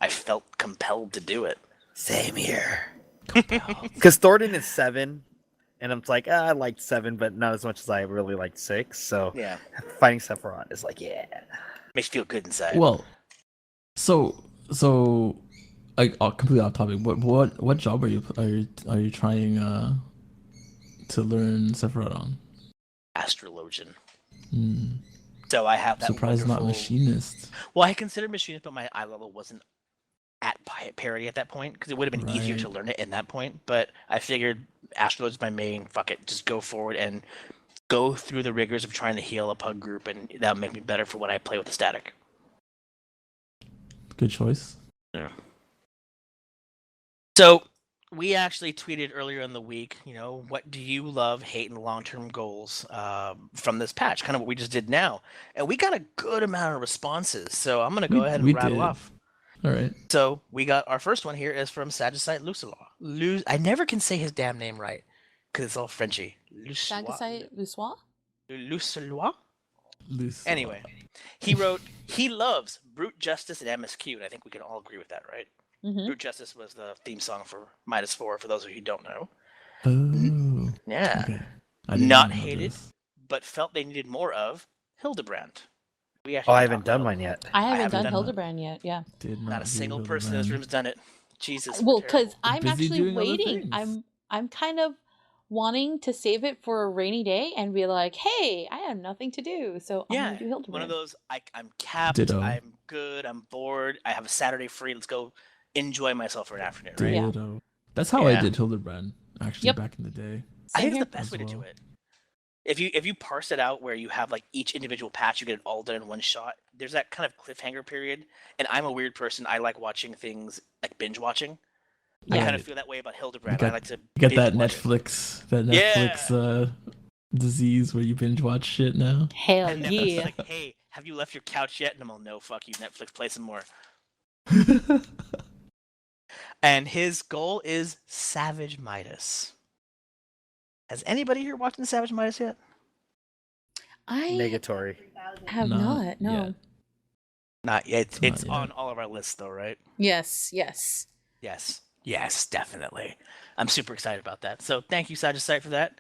I felt compelled to do it. Same here. Because Thornton is 7, and I'm like, I liked 7, but not as much as I really liked 6. So Yeah, fighting Sephiroth is like, yeah. makes you feel good inside. Well, so like completely off topic. What job are you trying to learn Sephiroth on? Astrologian. Hmm. So I have that Surprised not wonderful. machinist. Well, I considered machinist, but my eye level wasn't at parity at that point because it would have been easier to Right. learn it in that point. But I figured astrology is my main. Fuck it, just go forward and go through the rigors of trying to heal a pug group, and that'll make me better for when I play with the static. Good choice. So we actually tweeted earlier in the week, what do you love, hate, and long-term goals from this patch? Kind of what we just did now, and we got a good amount of responses. So I'm gonna go ahead and we rattle did. off. All right. So we got our first one here is from Sagisite Lucelaw. I never can say his damn name right because it's all Frenchy. Sagasite Lusois? Lucelois? Loose. Anyway, he wrote, he loves Brute Justice and MSQ, and I think we can all agree with that, right? Mm-hmm. Brute Justice was the theme song for Midas 4, for those of you who don't know. Oh. Yeah. Okay. I did Not know hated, this. but felt they needed more of Hildebrand. We Oh, actually I haven't talked done about- mine yet. I haven't haven't done done Hildebrand yet. Yeah. Did Not a do single person in this room's Hildebrand. done it. Jesus. Well, we're terrible. because I'm Busy actually doing other waiting. things. I'm kind of wanting to save it for a rainy day and be like, hey, I have nothing to do, so I'm Yeah, gonna do Hildebrand. one of those. I'm capped. Ditto. I'm good. I'm bored. I have a Saturday free. Let's go enjoy myself for an afternoon. Right? Yeah. Ditto. That's how I Yeah. did Hildebrand actually Yep. back in the day. I Same think here. it's the best As way to do well. it. If you parse it out where you have like each individual patch, you get it all done in one shot. There's that kind of cliffhanger period, and I'm a weird person. I like watching things like binge watching. I Yeah. kind of feel that way about Hildebrand. got- I like to You got that binge watch it. Netflix disease where you binge watch shit now. Hell And Netflix is yeah. like, hey, have you left your couch yet? And I'm all, no, fuck you, Netflix, play some more. And his goal is Savage Midas. Has anybody here watching Savage Midas yet? I Negatory. have not. No. yet. Not yet. Not It's yet. on all of our lists, though, right? Yes. Yes, definitely. I'm super excited about that. So thank you, Sagittarius, for that.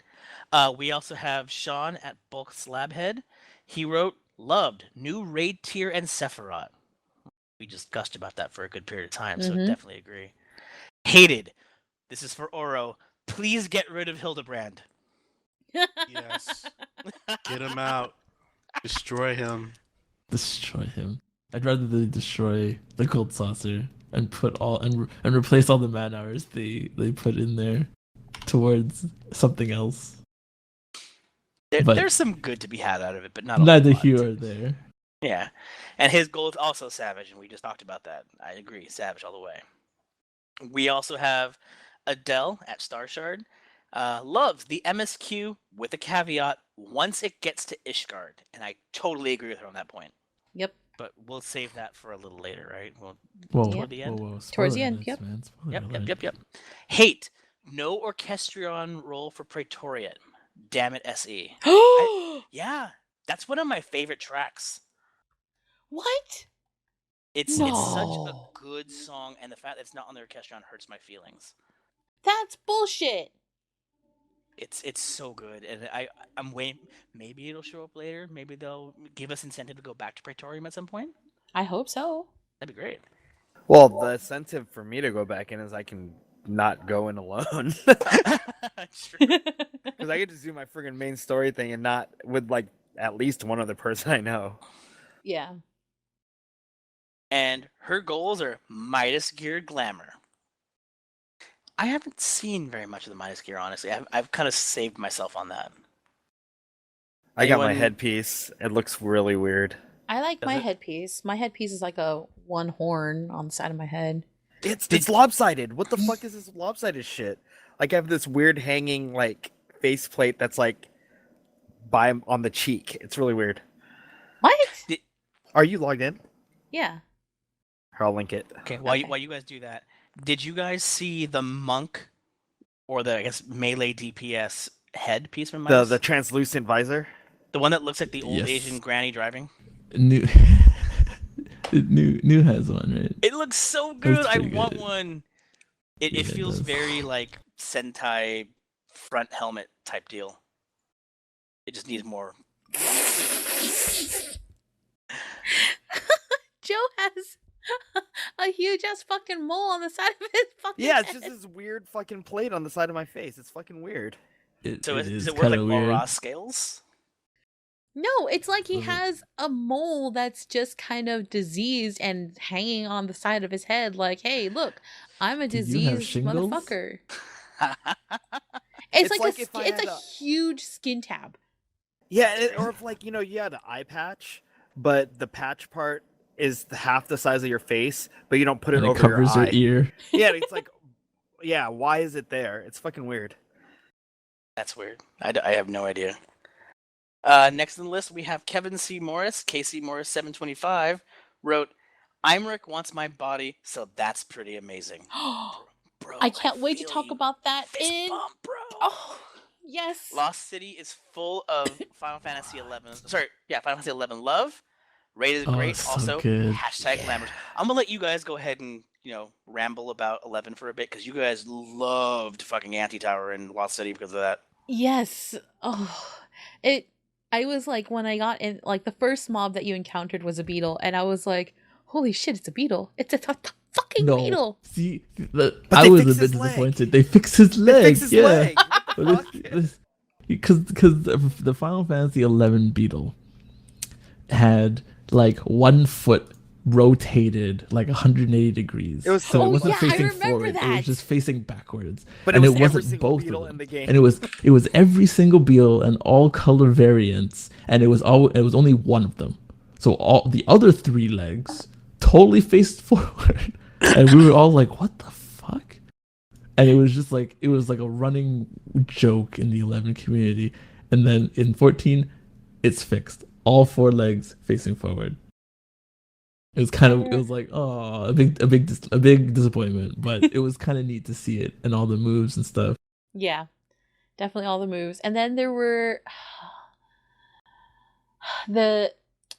We also have Sean at Bulk Slabhead. He wrote, loved new raid tier and Sephiroth. We just gushed about that for a good period of time, so Mhm. definitely agree. Hated. This is for Oro. Please get rid of Hildebrand. Yes. Get him out. Destroy him. Destroy him. I'd rather they destroy the gold saucer and put all and replace all the man hours they put in there towards something else. But- There's some good to be had out of it, but not a Neither lot. here or there. Yeah. And his goal is also Savage, and we just talked about that. I agree. Savage all the way. We also have Adele at Starshard. Loves the MSQ with a caveat once it gets to Ishgard. And I totally agree with her on that point. Yep. But we'll save that for a little later, right? Well, Whoa, Toward the end? whoa, Towards the spoiler end, alerts, yep. man. Spoiler yep. alert. Hate. No Orchestrion role for Praetorian. Damn it, SE. Yeah. That's one of my favorite tracks. What? It's such a No. good song, and the fact that it's not on the Orchestrion hurts my feelings. That's bullshit. It's so good, and I'm waiting. Maybe it'll show up later. Maybe they'll give us incentive to go back to Praetorium at some point. I hope so. That'd be great. Well, the incentive for me to go back in is I can not go in alone. True. Because I get to do my friggin' main story thing and not with like at least one other person I know. Yeah. And her goals are Midas Gear Glamour. I haven't seen very much of the Midas Gear, honestly. I've kind of saved myself on that. I got my Anyone- headpiece. It looks really weird. I like Does my it? headpiece. My headpiece is like a one horn on the side of my head. It's lopsided. What the fuck is this lopsided shit? Like I have this weird hanging like faceplate that's like on the cheek. It's really weird. What? Are you logged in? Yeah. Here, I'll link it. Okay, while Okay. you guys do that, Did you guys see the monk or the I guess melee DPS head piece from Midas? The translucent visor. The one that looks like the old Yes. Asian granny driving. New new has one, right? It looks so good. I pretty want good. one. It Yeah, it feels does. very like Sentai front helmet type deal. It just needs more. Joe has a huge ass fucking mole on the side of his fucking Yeah, it's just head. this weird fucking plate on the side of my face. It's fucking weird. So It is is it worth kind like of more weird. raw scales? No, it's like he Mhm. has a mole that's just kind of diseased and hanging on the side of his head. Like, hey, look, I'm a Do you have diseased shingles? motherfucker. It's It's like a if I it's had a a- huge skin tab. Yeah, or if like you had an eye patch, but the patch part is half the size of your face, but you don't put it And it over covers your your eye. ear. Yeah, it's like, yeah, why is it there? It's fucking weird. That's weird. I have no idea. Next on the list, we have Kevin C. Morris, KC Morris 725, wrote, Imric wants my body, so that's pretty amazing. Bro, I can't wait to feel talk you. about that Fist in. bump, bro. Oh, yes. Lost City is full of Final Fantasy 11. Sorry, yeah, Final Fantasy 11 love. Rated Oh, great. it's so Also, good. hashtag glamour. I'm gonna let you guys go ahead and ramble about 11 for a bit because you guys loved fucking Anti Tower in Lost City because of that. Yes. Oh, it. I was like, when I got in, like, the first mob that you encountered was a beetle, and I was like, holy shit, it's a beetle. It's a fucking No, beetle. see, But I they was a fixed bit his leg. disappointed. They fixed his They leg. fixed his Yeah. leg. What the fuck? Because the Final Fantasy 11 Beetle had like 1 foot rotated like 180 degrees. It was so so it Oh, wasn't yeah, I facing remember forward. It that. was just facing backwards. But and it was every wasn't single both beetle of them. in the game. And it was every single beetle and all color variants, and it was only one of them. So all the other 3 legs totally faced forward, and we were all like, "What the fuck?" And it was just like, it was like a running joke in the 11 community. And then in 14, it's fixed. All 4 legs facing forward. It was kind of, it was like, oh, a big disappointment, but it was kind of neat to see it and all the moves and stuff. Yeah, definitely all the moves. And then there were the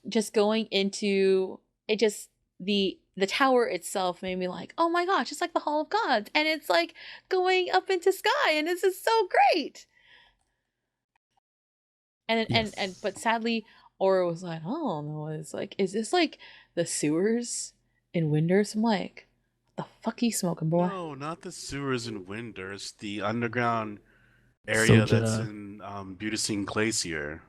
just going into it. Just the tower itself made me like, oh my gosh, it's like the Hall of Gods, and it's like going up into sky, and this is so great. And Yes. but sadly, Aura was like, oh no, it's like, is this like the sewers in Winders? I'm like, what the fuck are you smoking, boy? No, not the sewers in Winders. The underground area that's Soja. in Butysine Glacier.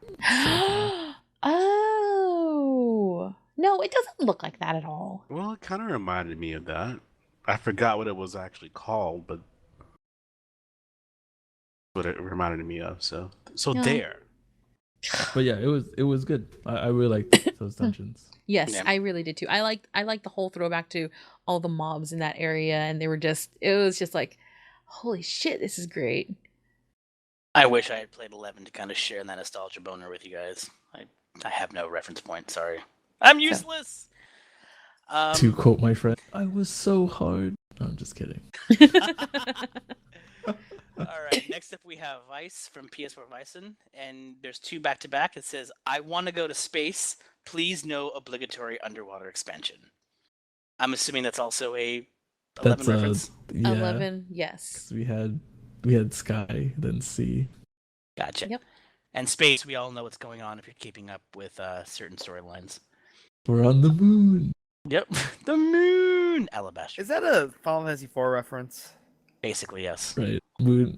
Oh no, it doesn't look like that at all. Well, it kind of reminded me of that. I forgot what it was actually called, but what it reminded me of. So Yeah. there. But yeah, it was good. I really liked those dungeons. Yes, Yeah. I really did too. I liked the whole throwback to all the mobs in that area, and it was just like, holy shit, this is great. I wish I had played 11 to kind of share in that nostalgia boner with you guys. I have no reference point. Sorry, I'm useless. To quote my friend, I was so hard. No, I'm just kidding. All right. Next up, we have Vice from PS4 Vicen, and there's 2 back to back. It says, "I want to go to space. Please, no obligatory underwater expansion." I'm assuming that's also a 11 That's reference. yeah. 11, yes. 'Cause we had Sky, then Sea. Gotcha. Yep. And space, we all know what's going on if you're keeping up with certain storylines. We're on the moon. Yep. The moon. Alabaster. Is that a Final Fantasy IV reference? Basically, yes. Right. Moon.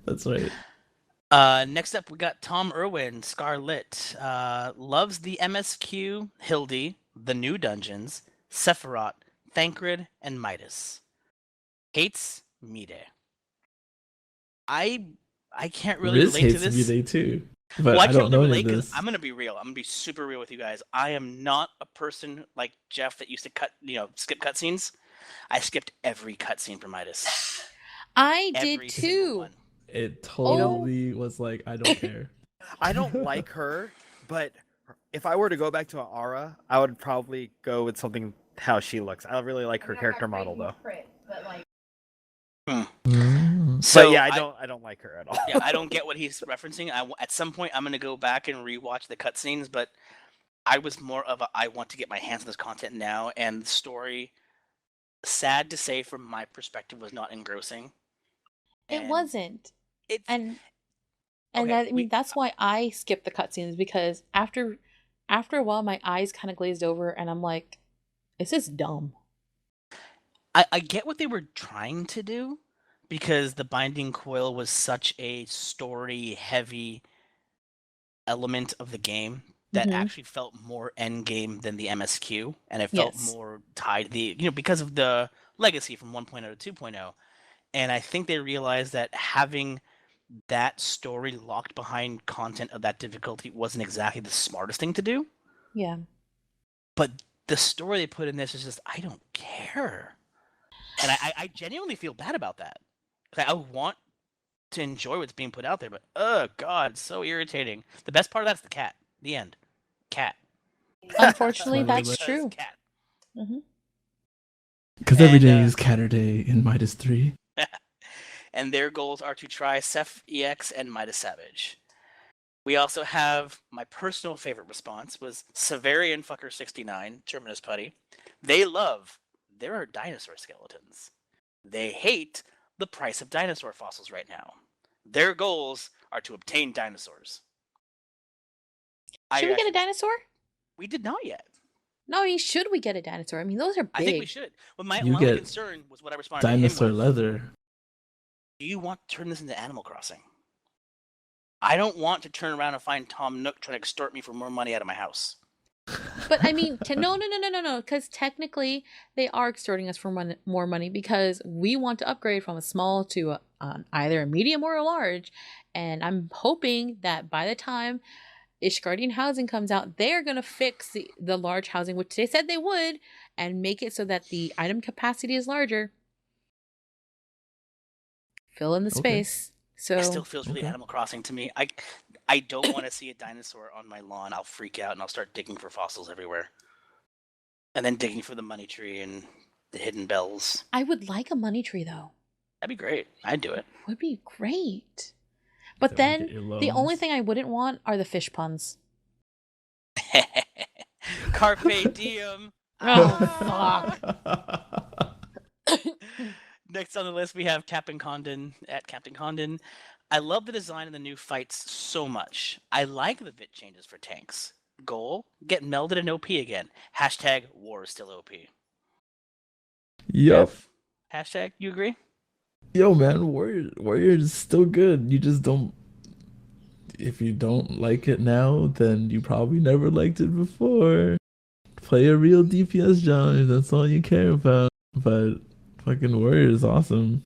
That's right. Next up, we got Tom Irwin, Scarlet. Loves the MSQ, Hildy, the new dungeons, Sephiroth, Thancred, and Midas. Hates Mide. I can't really Riz relate to hates this. Mide too. But Well, I can't don't know really any of relate 'cause this. I'm gonna be real. I'm gonna be super real with you guys. I am not a person like Jeff that used to skip cutscenes. I skipped every cutscene for Midas. I Every did single too. one. It totally was like, I don't care. I don't like her, but if I were to go back to an Aura, I would probably go with something how she looks. I really like her character model though. So But yeah, I don't like her at all. yeah, I don't get what he's referencing. At some point, I'm gonna go back and rewatch the cutscenes, but I was more of a I want to get my hands on this content now, and the story, sad to say, from my perspective, was not engrossing. It And wasn't. It's And Okay, I mean that's why I skipped the cutscenes, because after a while my eyes kind of glazed over and I'm like, this is dumb. I get what they were trying to do, because the Binding Coil was such a story heavy element of the game that Mhm. actually felt more end game than the MSQ, and it felt Yes. more tied to the because of the legacy from 1.0 to 2.0. And I think they realized that having that story locked behind content of that difficulty wasn't exactly the smartest thing to do. Yeah. But the story they put in this is just, I don't care. And I genuinely feel bad about that. Like, I want to enjoy what's being put out there, but oh god, it's so irritating. The best part of that's the cat. The end. Cat. Unfortunately, Spoiler that's alert. true. Cat. Hmm. Because every And, day is Catter Day in Midas 3. And their goals are to try Ceph EX and Midas Savage. We also have my personal favorite response was Severian Fucker 69, Terminus Putty. They love there are dinosaur skeletons. They hate the price of dinosaur fossils right now. Their goals are to obtain dinosaurs. Should we get a dinosaur? We did not yet. No, I mean, should we get a dinosaur? I mean, those are big. I think we should. But my You only get concern was what I responded Dinosaur to him was, leather. do you want to turn this into Animal Crossing? I don't want to turn around and find Tom Nook trying to extort me for more money out of my house. But I mean, no, because technically they are extorting us for more money, because we want to upgrade from a small to either a medium or a large, and I'm hoping that by the time Ishgardian housing comes out, they're gonna fix the large housing, which they said they would, and make it so that the item capacity is larger. Fill in the Okay. space. So It still feels really Okay. Animal Crossing to me. I don't want to see a dinosaur on my lawn. I'll freak out and I'll start digging for fossils everywhere. And then digging for the money tree and the hidden bells. I would like a money tree though. That'd be great. I'd do it. Would be great. But Then we then get your the only loans. thing I wouldn't want are the fish puns. Carpe diem. Oh, Next on the list, we have Captain Condon at Captain Condon. I love the design of the new fights so much. I like the bit changes for tanks. Goal, get melded in OP again. Hashtag war is still OP. Yup. Jeff, hashtag, you agree? Yo, man, Warrior is still good. You just don't. If you don't like it now, then you probably never liked it before. Play a real DPS, John. That's all you care about. But fucking Warrior is awesome.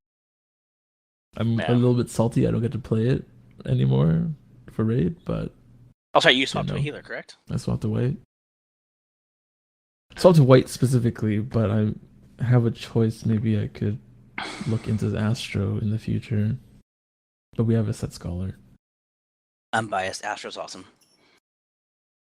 I'm Yeah. a little bit salty I don't get to play it anymore for Raid, but Oh, sorry, you swapped to a know. healer, correct? I swapped to white. Swapped to white specifically, but I have a choice. Maybe I could look into Astro in the future. But we have a set scholar. I'm biased. Astro's awesome.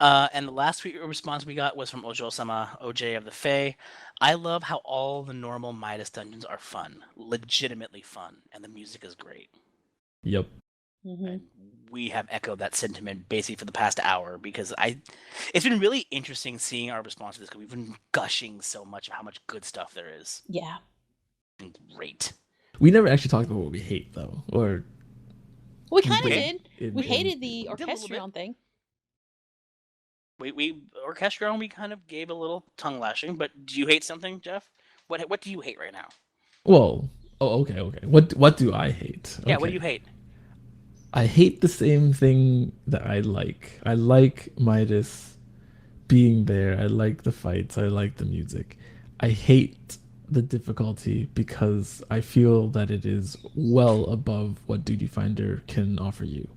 And the last response we got was from Ojo-sama, OJ of the Fae. I love how all the normal Midas dungeons are fun, legitimately fun, and the music is great. Yep. Mhm. And we have echoed that sentiment basically for the past hour, because it's been really interesting seeing our response to this, because we've been gushing so much of how much good stuff there is. Yeah. It's been great. We never actually talked about what we hate though, or We kind of did. did. We hated the did a little bit. Orchestrion thing. We Orchestrion, we kind of gave a little tongue lashing, but do you hate something, Jeff? What do you hate right now? well, oh, okay. What do I hate? Yeah, what do Okay. you hate? I hate the same thing that I like. I like Midas being there. I like the fights. I like the music. I hate the difficulty because I feel that it is well above what Duty Finder can offer you.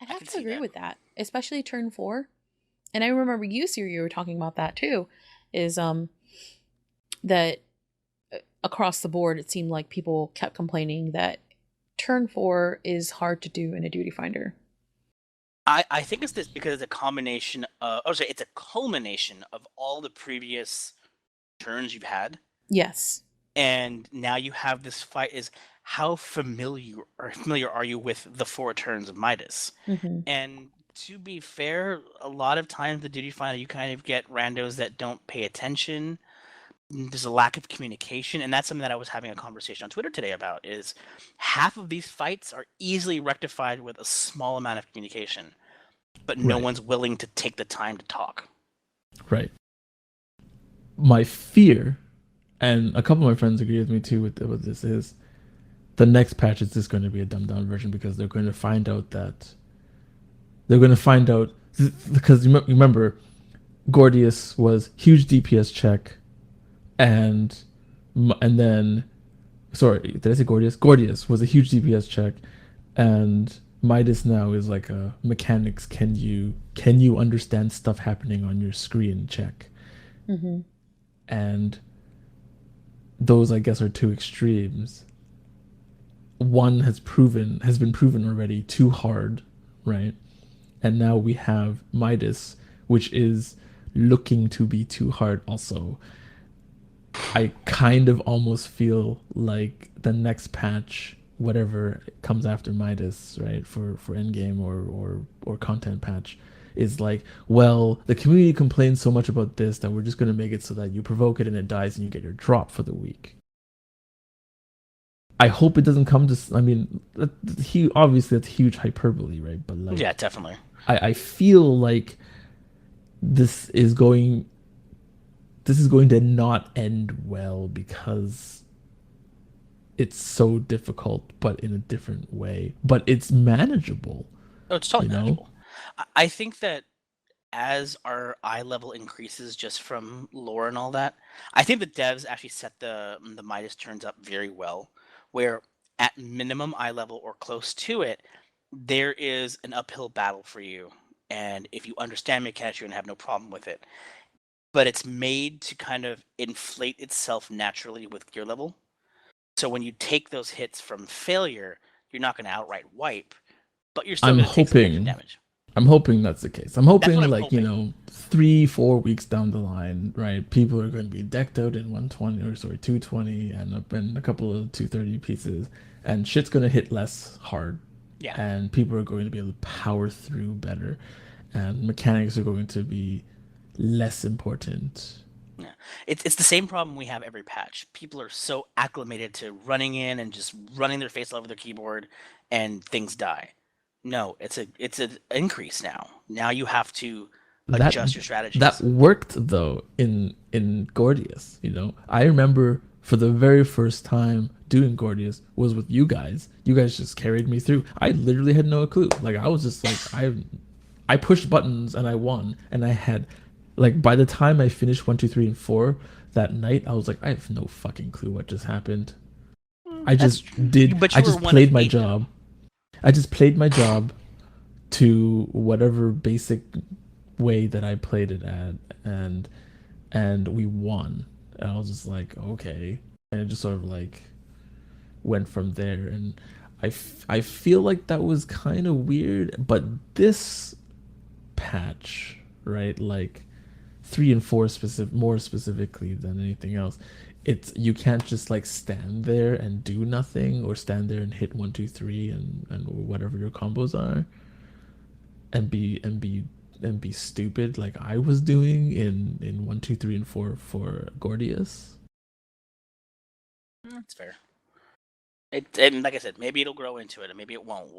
I'd I have can to see agree that. with that, especially turn 4. And I remember you were talking about that too. Is that across the board it seemed like people kept complaining that turn 4 is hard to do in a Duty Finder. I think it's this because it's a combination of, oh, sorry, it's a culmination of all the previous turns you've had, Yes. and now you have this fight. Is how familiar are you with the four turns of Midas? Hmm. And to be fair, a lot of times the duty finder you kind of get randos that don't pay attention. There's a lack of communication, and that's something that I was having a conversation on Twitter today about. Is half of these fights are easily rectified with a small amount of communication, but no Right. one's willing to take the time to talk. Right. My fear, and a couple of my friends agree with me too with this, is the next patch is just going to be a dumbed down version because they're going to find out because you remember Gordius was huge DPS check, and then sorry, did I say Gordius? Gordius was a huge DPS check, and Midas now is like a mechanics. Can you understand stuff happening on your screen check? Hmm. And those, I guess, are two extremes. One has been proven already too hard, right? And now we have Midas, which is looking to be too hard also. I kind of almost feel like the next patch, whatever comes after Midas, right, for endgame or content patch, is like, well, the community complains so much about this that we're just going to make it so that you provoke it and it dies and you get your drop for the week. I hope it doesn't come to. I mean, obviously that's huge hyperbole, right? But like, Yeah, definitely. I feel like this is going to not end well because it's so difficult, but in a different way. But it's manageable. Oh, it's totally You know? manageable. I think that as our eye level increases just from lore and all that, I think the devs actually set the Midas turns up very well, where at minimum eye level or close to it, there is an uphill battle for you. And if you understand mechanics, you're gonna have no problem with it. But it's made to kind of inflate itself naturally with gear level. So when you take those hits from failure, you're not gonna outright wipe, but you're still I'm gonna take some extra hoping damage. I'm hoping that's the case. I'm That's hoping what I'm like, hoping. 3-4 weeks down the line, right? People are going to be decked out in 120 or sorry, 220 and up in a couple of 230 pieces, and shit's going to hit less hard. Yeah. And people are going to be able to power through better, and mechanics are going to be less important. Yeah. It's the same problem we have every patch. People are so acclimated to running in and just running their face all over their keyboard and things die. No, it's an increase now. Now you have to adjust your strategies. That worked though in Gordius, I remember for the very first time doing Gordius was with you guys. You guys just carried me through. I literally had no clue. Like I was just like I pushed buttons and I won, and I had like by the time I finished 1, 2, 3, and 4 that night, I was like, I have no fucking clue what just happened. I just played my job. I just played my job to whatever basic way that I played it at, and we won. And I was just like, okay, and it just sort of like went from there. And I feel like that was kind of weird, but this patch, right, like 3 and 4 more specifically than anything else, it's you can't just like stand there and do nothing, or stand there and hit 1, 2, 3 and whatever your combos are, and be stupid like I was doing in 1, 2, 3, and 4 for Gordius. That's fair. And like I said, maybe it'll grow into it, and maybe it won't.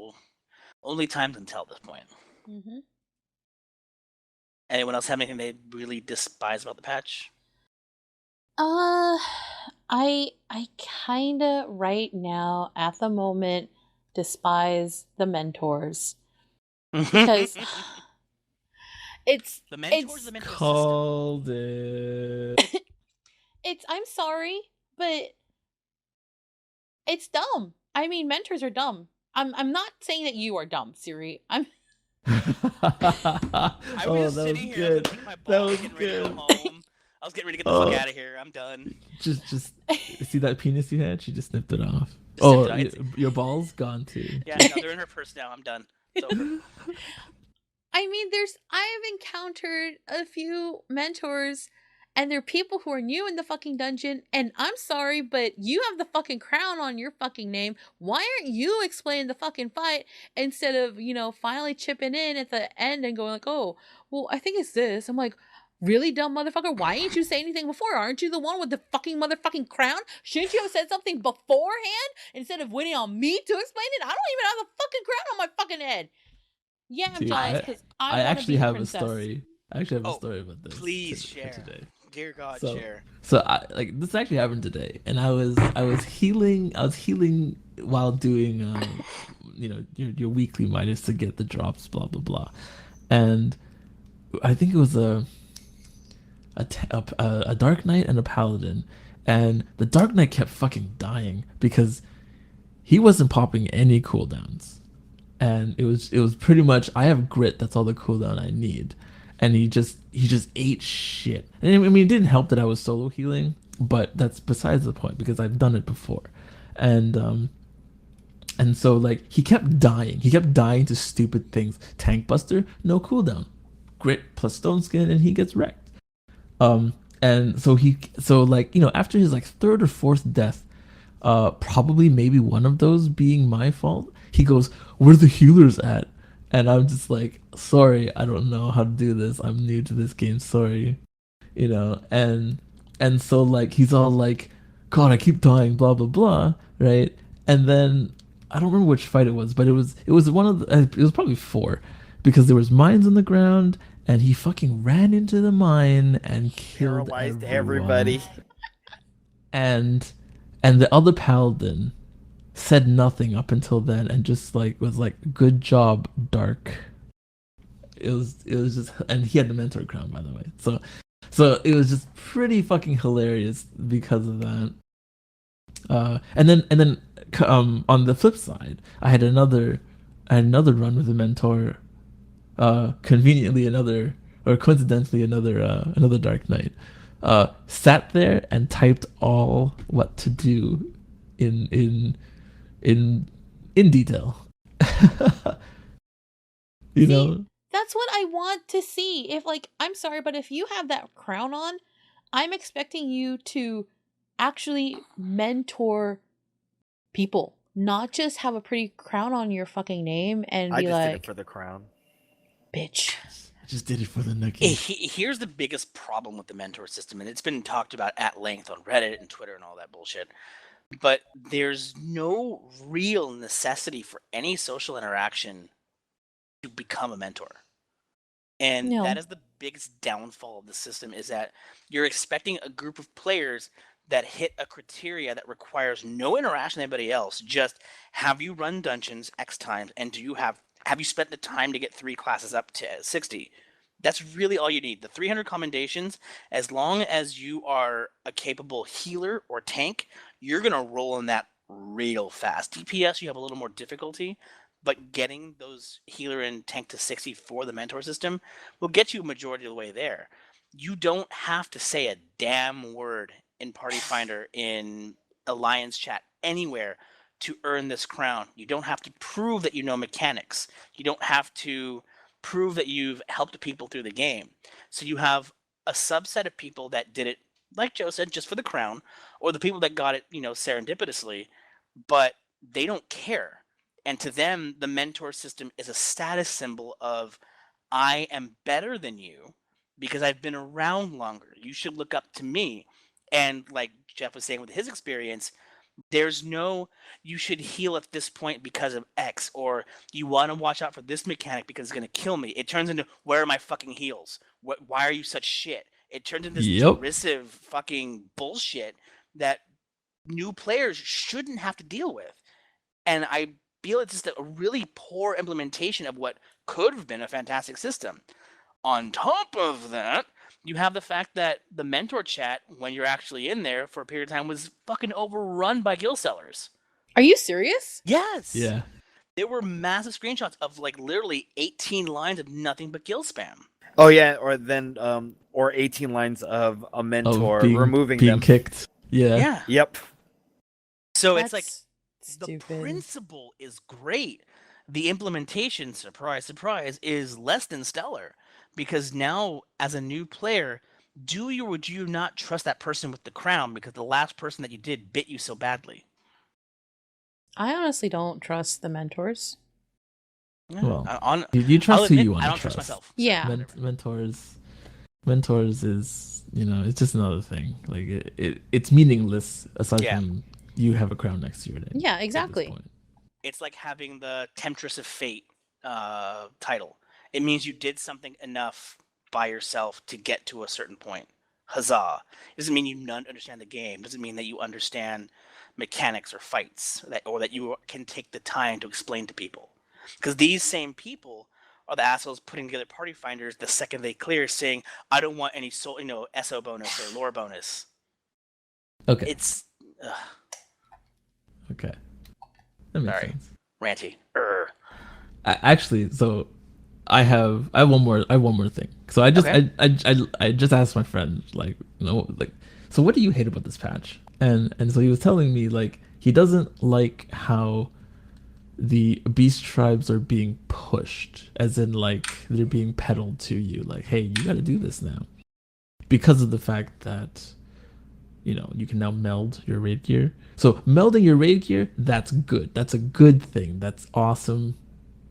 Only time can tell at this point. Mm-hmm. Anyone else have anything they really despise about the patch? I kinda right now at the moment despise the mentors, because it's the mentors, the mentor system. Called it. I'm sorry, but it's dumb. I mean, mentors are dumb. I'm not saying that you are dumb, Siri. I was just sitting here, good. I was my That ball, was getting ready to good. go home. I was getting ready to get the fuck out of here. I'm done. Just see that penis you had? She just snipped it off. Just snipped it off. Your ball's gone too. Yeah, no, they're in her purse now. I'm done. It's over. I mean, I've encountered a few mentors, and they're people who are new in the fucking dungeon, and I'm sorry, but you have the fucking crown on your fucking name. Why aren't you explaining the fucking fight instead of, finally chipping in at the end and going like, oh, well, I think it's this. I'm like, really, dumb motherfucker? Why didn't you say anything before? Aren't you the one with the fucking motherfucking crown? Shouldn't you have said something beforehand instead of waiting on me to explain it? I don't even have the fucking crown on my fucking head. Yeah, I'm Dude, jealous because I I want to actually be the have princess. a story. I actually have a Oh, story about this. Please for share. today. Dear God, So- share. So I like this actually happened today, and I was healing while doing your weekly minus to get the drops, blah blah blah, and I think it was a Dark Knight and a Paladin, and the Dark Knight kept fucking dying because he wasn't popping any cooldowns, and it was pretty much I have grit, that's all the cooldown I need, and he just ate shit. And I mean, it didn't help that I was solo healing, but that's besides the point because I've done it before, and so like he kept dying to stupid things. Tank Buster, no cooldown, grit plus stone skin, and he gets wrecked. And so after his like third or fourth death, probably maybe one of those being my fault, he goes, "Where the healers at?" And I'm just like, sorry, I don't know how to do this. I'm new to this game, sorry. And so like he's all like, God, I keep dying, blah blah blah, right? And then I don't remember which fight it was, but it was one of the, it was probably 4, because there was mines on the ground, and he fucking ran into the mine and killed Paralyzed everyone. everybody. And the other paladin said nothing up until then, and just like was like, good job, Dark. It was just, and he had the mentor crown, by the way, so it was just pretty fucking hilarious because of that. And then on the flip side, I had another run with a mentor, conveniently coincidentally another Dark Knight, sat there and typed all what to do in detail. you See, know That's what I want to see. If I'm sorry, but if you have that crown on, I'm expecting you to actually mentor people, not just have a pretty crown on your fucking name and I be just did it like, for the crown. bitch. I just did it for the nookie. Here's the biggest problem with the mentor system, and it's been talked about at length on Reddit and Twitter and all that bullshit. But there's no real necessity for any social interaction to become a mentor. And No. that is the biggest downfall of the system, is that you're expecting a group of players that hit a criteria that requires no interaction with anybody else. Just have you run dungeons X times, and have you spent the time to get 3 classes up to 60? That's really all you need. The 300 commendations, as long as you are a capable healer or tank, you're going to roll in that real fast. DPS, you have a little more difficulty, but getting those healer and tank to 60 for the mentor system will get you a majority of the way there. You don't have to say a damn word in Party Finder, in Alliance chat, anywhere to earn this crown. You don't have to prove that you know mechanics. You don't have to prove that you've helped people through the game. So you have a subset of people that did it, like Joe said, just for the crown, or the people that got it, serendipitously, but they don't care. And to them, the mentor system is a status symbol of, I am better than you because I've been around longer. You should look up to me. And like Jeff was saying with his experience, there's no, you should heal at this point because of X, or you want to watch out for this mechanic because it's going to kill me. It turns into, where are my fucking heals? Why are you such shit? It turns into this derisive fucking bullshit that new players shouldn't have to deal with. And I feel it's just a really poor implementation of what could have been a fantastic system. On top of that, you have the fact that the mentor chat, when you're actually in there for a period of time, was fucking overrun by guild sellers. Are you serious? Yes. Yeah. There were massive screenshots of literally 18 lines of nothing but guild spam. Oh yeah, or 18 lines of a mentor removing being them. kicked. Yeah. Yeah. Yep. So That's it's like, stupid. the principle is great. the implementation, surprise, surprise, is less than stellar because now, as a new player, do you or do you not trust that person with the crown because the last person that you did bit you so badly? I honestly don't trust the mentors. Yeah, Well, on, you I'll trust who admit, you want I to don't trust trust. myself. Yeah. Mentors is, it's just another thing. Like it's meaningless aside Yeah. from you have a crown next to your name. Yeah, at this exactly. point. It's like having the Temptress of Fate title. It means you did something enough by yourself to get to a certain point. Huzzah! It doesn't mean you understand the game. It doesn't mean that you understand mechanics or fights, or that you can take the time to explain to people. Because these same people are the assholes putting together party finders the second they clear, saying, "I don't want any SO bonus or lore bonus." Okay. It's Okay. That makes Sorry. sense. ranty. Actually, so I have one more thing. So I just Okay. I just asked my friend, like, so what do you hate about this patch? And so he was telling me, like, he doesn't like how the beast tribes are being pushed, as in, like, they're being peddled to you, like, hey, you got to do this now, because of the fact that you can now meld your raid gear. So melding your raid gear, that's good. That's a good thing. That's awesome.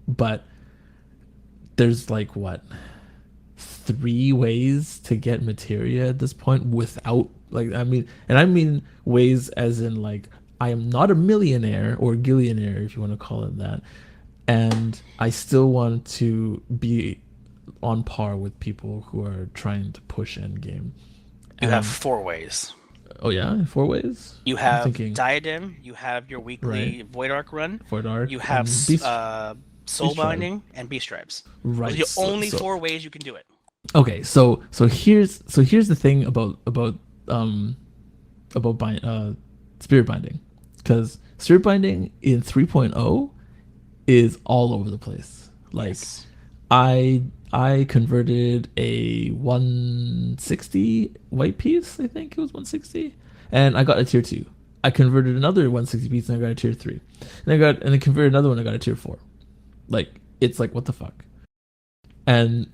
But there's, like, what, 3 ways to get materia at this point without, like, I mean ways as in, like, I am not a millionaire or gillionaire, if you want to call it that, and I still want to be on par with people who are trying to push endgame. You have 4 ways. Oh yeah, 4 ways. You I'm have thinking Diadem, you have your weekly Void Arc run, Void Arc, you have and Beast. Soul Beast Tribe. Binding, and Beast Tribes. Right. Those are the only so- 4 ways you can do it. Okay, so here's the thing about spirit binding, because spirit binding in 3.0 is all over the place. Like, Yes. I converted a 160 white piece, I think it was 160, and I got a tier 2. I converted another 160 piece and I got a tier 3. And I converted another one, I got a tier 4. Like, it's like, what the fuck? And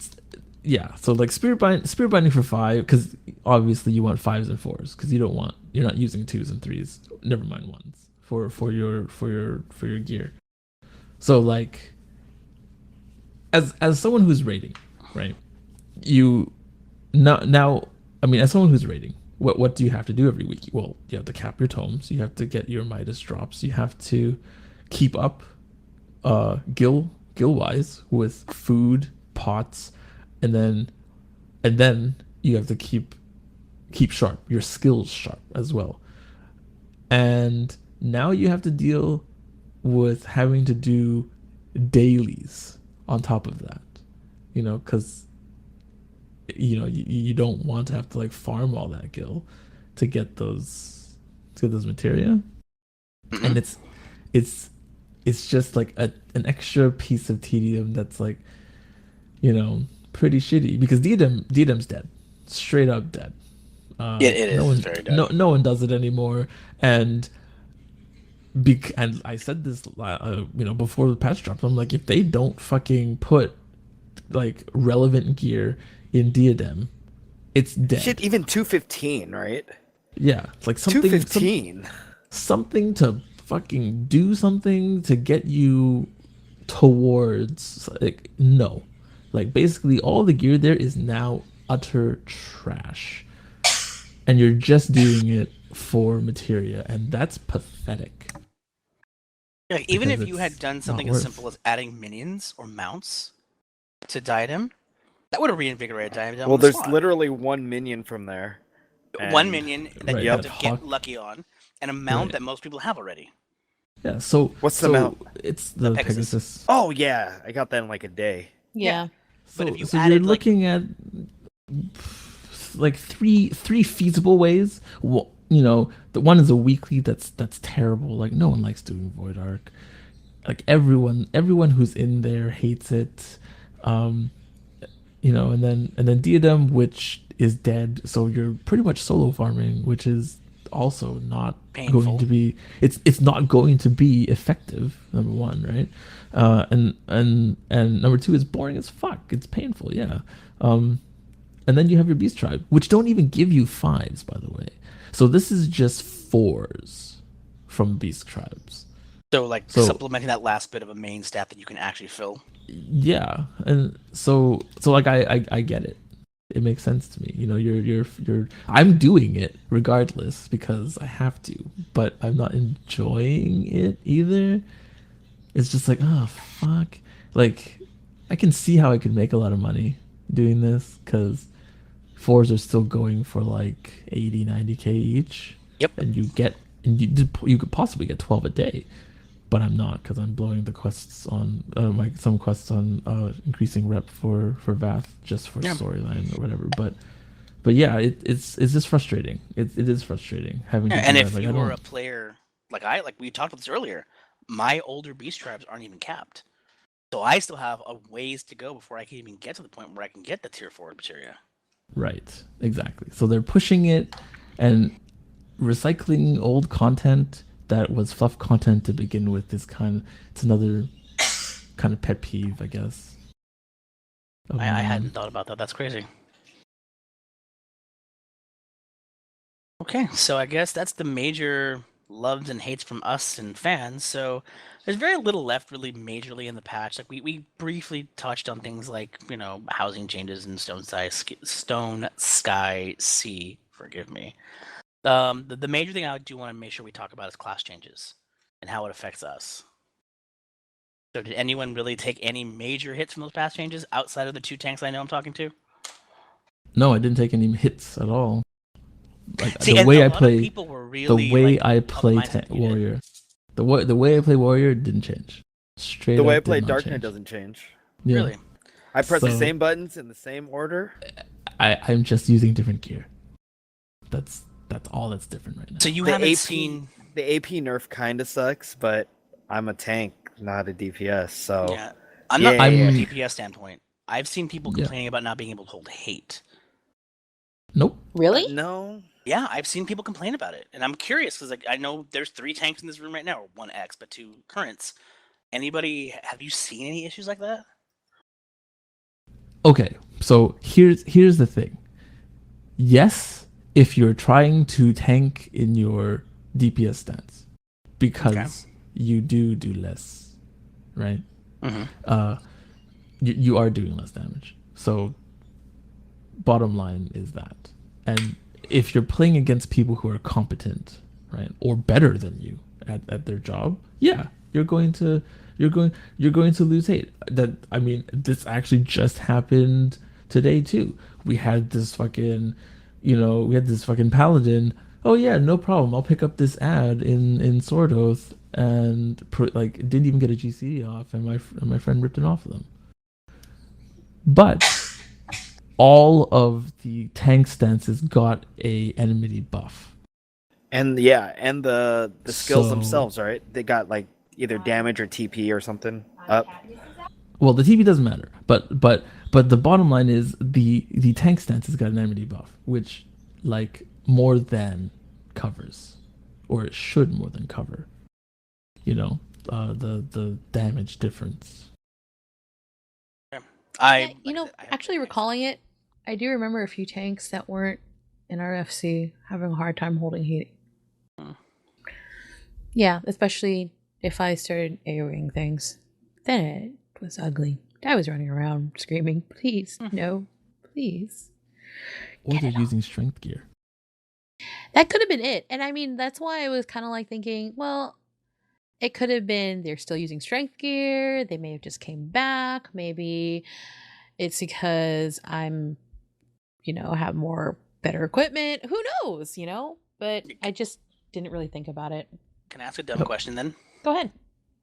yeah, so, like, spirit binding for 5, because obviously you want 5s and 4s, because you're not using 2s and 3s, never mind 1s for your gear. So, like, as someone who's raiding, right? As someone who's raiding, what do you have to do every week? Well, you have to cap your tomes, you have to get your Midas drops, you have to keep up guild wise with food, pots, and then you have to keep sharp, your skills sharp as well. And now you have to deal with having to do dailies on top of that, because you don't want to have to, like, farm all that gil to get those materia. And it's just like an extra piece of tedium that's, like, pretty shitty, because diadem's dead, straight up dead. It is very dead. No one does it anymore, and I said this, before the patch dropped. I'm like, if they don't fucking put, like, relevant gear in diadem, it's dead. Shit, even 215, right? Yeah, like something 215. something to fucking do something to get you towards, like, no, like, basically all the gear there is now utter trash, and you're just doing it for materia, and that's pathetic. Like, even Because if you had it's done not something as worth. simple as adding minions or mounts to Diadem, that would have reinvigorated Diadem. Well, on the there's spot. literally 1 minion from there. One and- minion that Right, you have to that get Hawk- lucky on, and a mount Right. that most people have already. Yeah, so What's the mount? It's the Pegasus. Pegasus. Oh yeah, I got that in like a day. Yeah. But So, if you so added, you're like- looking at, like, three feasible ways. Well, the one is a weekly that's terrible. Like, no one likes doing Void Arc. Like, everyone who's in there hates it. And then Diadem, which is dead. So you're pretty much solo farming, which is also not Painful. going to be. It's not going to be effective. Number one, right? And number two is boring as fuck. It's painful, yeah. And then you have your beast tribe, which don't even give you fives, by the way. So this is just fours from beast tribes. So like So- supplementing that last bit of a main stat that you can actually fill. Yeah, and so like I get it. It makes sense to me. You know, you're I'm doing it regardless because I have to, but I'm not enjoying it either. It's just like, oh fuck. Like I can see how I could make a lot of money doing this cuz fours are still going for like 80, 90k each. Yep. And you could possibly get 12 a day. But I'm not because I'm blowing the quests on some quests on increasing rep for Vath just for Yeah. storyline or whatever. But yeah, it's just frustrating. It is frustrating having to. Yeah, do and that. if Like, you I were a don't- player like we talked about this earlier, my older beast tribes aren't even capped. So I still have a ways to go before I can even get to the point where I can get the tier 4 materia. Right, exactly. So they're pushing it and recycling old content that was fluff content to begin with. It's another kind of pet peeve, I guess. of I mine. hadn't thought about that. That's crazy. Okay, so I guess that's the major loves and hates from us and fans. So there's very little left really majorly in the patch. Like we briefly touched on things like, you know, housing changes in Stone Sky Sea, forgive me. The major thing I do want to make sure we talk about is class changes and how it affects us. So did anyone really take any major hits from those class changes outside of the 2 tanks I know I'm talking to? No, I didn't take any hits at all. Like See, the and way a I lot of play, people were really the way like, I of the play mindset that you did. warrior, the way I play warrior didn't change. Straight The way I up did play not Dark Knight change. doesn't change. Yeah. Really? I press the So- same buttons in the same order. I'm just using different gear. That's all that's different right now. So you The haven't AP seen? The AP nerf kind of sucks, but I'm a tank, not a DPS. So Yeah, I'm not Yeah, from yeah, a yeah. DPS standpoint. I've seen people Yeah. complaining about not being able to hold hate. Nope. Really? no. Yeah, I've seen people complain about it, and I'm curious because like I know there's 3 tanks in this room right now, or 1 X, but 2 currents. Anybody, have you seen any issues like that? Okay, so here's the thing. Yes, if you're trying to tank in your DPS stance, because you do less, right? Mm-hmm. You are doing less damage. So bottom line is that. And if you're playing against people who are competent, right, or better than you at their job, yeah, you're going to lose hate. That, I mean, this actually just happened today too. We had this fucking paladin. Oh yeah, no problem. I'll pick up this ad in Sword Oath and didn't even get a GC off, and my friend ripped it off of them. But all of the tank stances got a enmity buff. And yeah, and the skills So- themselves, right? They got like either damage or TP or something up. Well, the TP doesn't matter, but the bottom line is the tank stance has got an enmity buff, which like more than covers, or it should more than cover. You know, the damage difference. Yeah, actually recalling it, I do remember a few tanks that weren't in our FC having a hard time holding heat. Hmm. Yeah, especially if I started AoEing things. Then it was ugly. I was running around screaming, please, no, please. Or Get they're it off. using strength gear. That could have been it. And I mean, that's why I was kind of like thinking, well, it could have been they're still using strength gear. They may have just came back. Maybe it's because I'm, have more better equipment. Who knows, But I just didn't really think about it. Can I ask a dumb Yep. question then? Go ahead.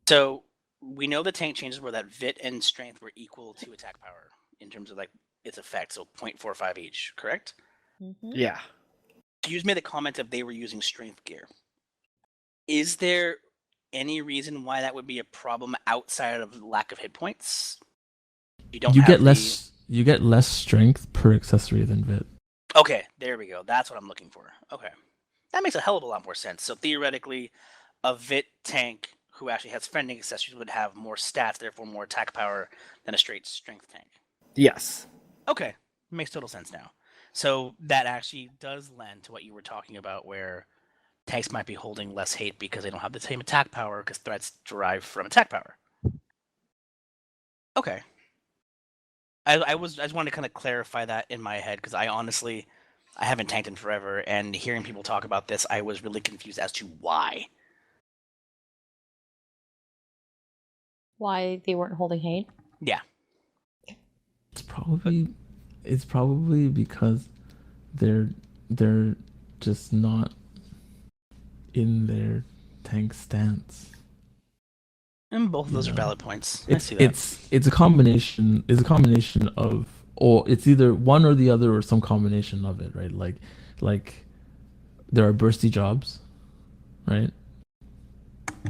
So we know the tank changes were that Vit and Strength were equal to attack power in terms of like its effect, so 0.45 each, correct? Mm-hmm. Yeah. You just made the comment of they were using Strength gear. Is there any reason why that would be a problem outside of lack of hit points? You get less strength per accessory than Vit. Okay, there we go. That's what I'm looking for. Okay. That makes a hell of a lot more sense. So theoretically, a Vit tank who actually has fending accessories, would have more stats, therefore more attack power than a straight strength tank. Yes. Okay, makes total sense now. So that actually does lend to what you were talking about, where tanks might be holding less hate because they don't have the same attack power, because threats derive from attack power. Okay. I just wanted to kind of clarify that in my head, because I haven't tanked in forever, and hearing people talk about this, I was really confused as to why. Why they weren't holding hate? Yeah. It's probably because they're just not in their tank stance. And both of those are Yeah. valid points. I see that. It's a combination. It's a combination of, or it's either one or the other, or some combination of it, right? Like there are bursty jobs, right?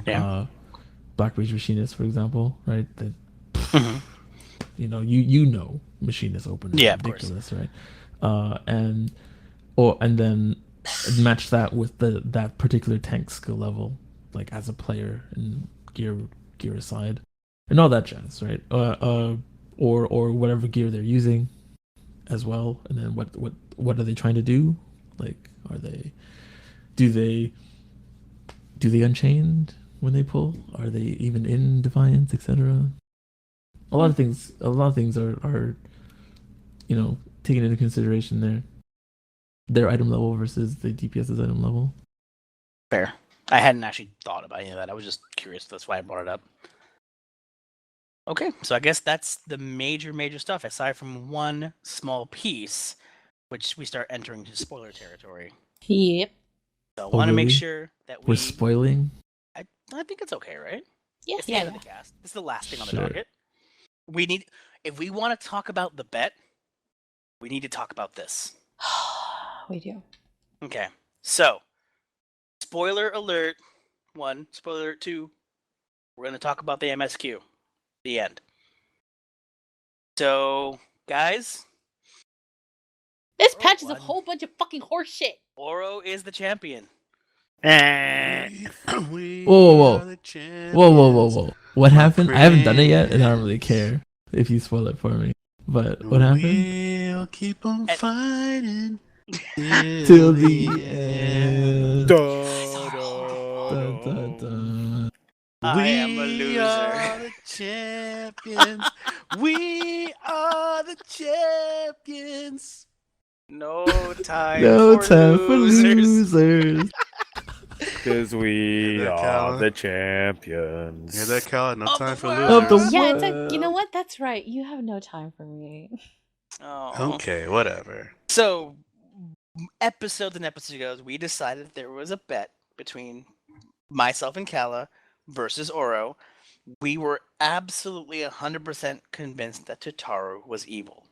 Yeah. Black Rage Machinist, for example, right? That Mhm. you know Machinist open is Yeah, of course. ridiculous, right? And then match that with that particular tank skill level, like as a player and gear aside, and all that jazz, right? Or whatever gear they're using as well, and then what are they trying to do? Like, do they Unchained when they pull? Are they even in Defiance, etc.? A lot of things are taken into consideration there. Their item level versus the DPS's item level. Fair. I hadn't actually thought about any of that. I was just curious. That's why I brought it up. Okay, so I guess that's the major stuff, aside from one small piece, which we start entering into spoiler territory. Yep. So I want to make really? sure that We're spoiling. I think it's okay, right? Yeah, It's the end of the cast. It's the last thing on the Sure. docket. If we want to talk about the bet, we need to talk about this. We do. Okay, so spoiler alert 1, spoiler alert 2. We're going to talk about the MSQ. The end. So, guys, This patch is a one. whole bunch of fucking horse shit. Oro is the champion. We Whoa. are the Whoa. What My happened? I haven't done it yet, and I don't really prince. care if you spoil it for me. But what happened? We'll keep on And- fighting Till the end. Dun, dun, dun. I am a We are loser. the champions. We are the champions. No time, No for, time for losers. losers. Because we Hear that, are Cal? the champions. Hear that, Cal? No Of time the for world. Of the losers. Yeah, it's like, Well. you know what? That's right. You have no time for me. Oh. Okay, whatever. So, episodes and episodes ago, we decided there was a bet between myself and Kala versus Oro. We were absolutely 100% convinced that Tataru was evil.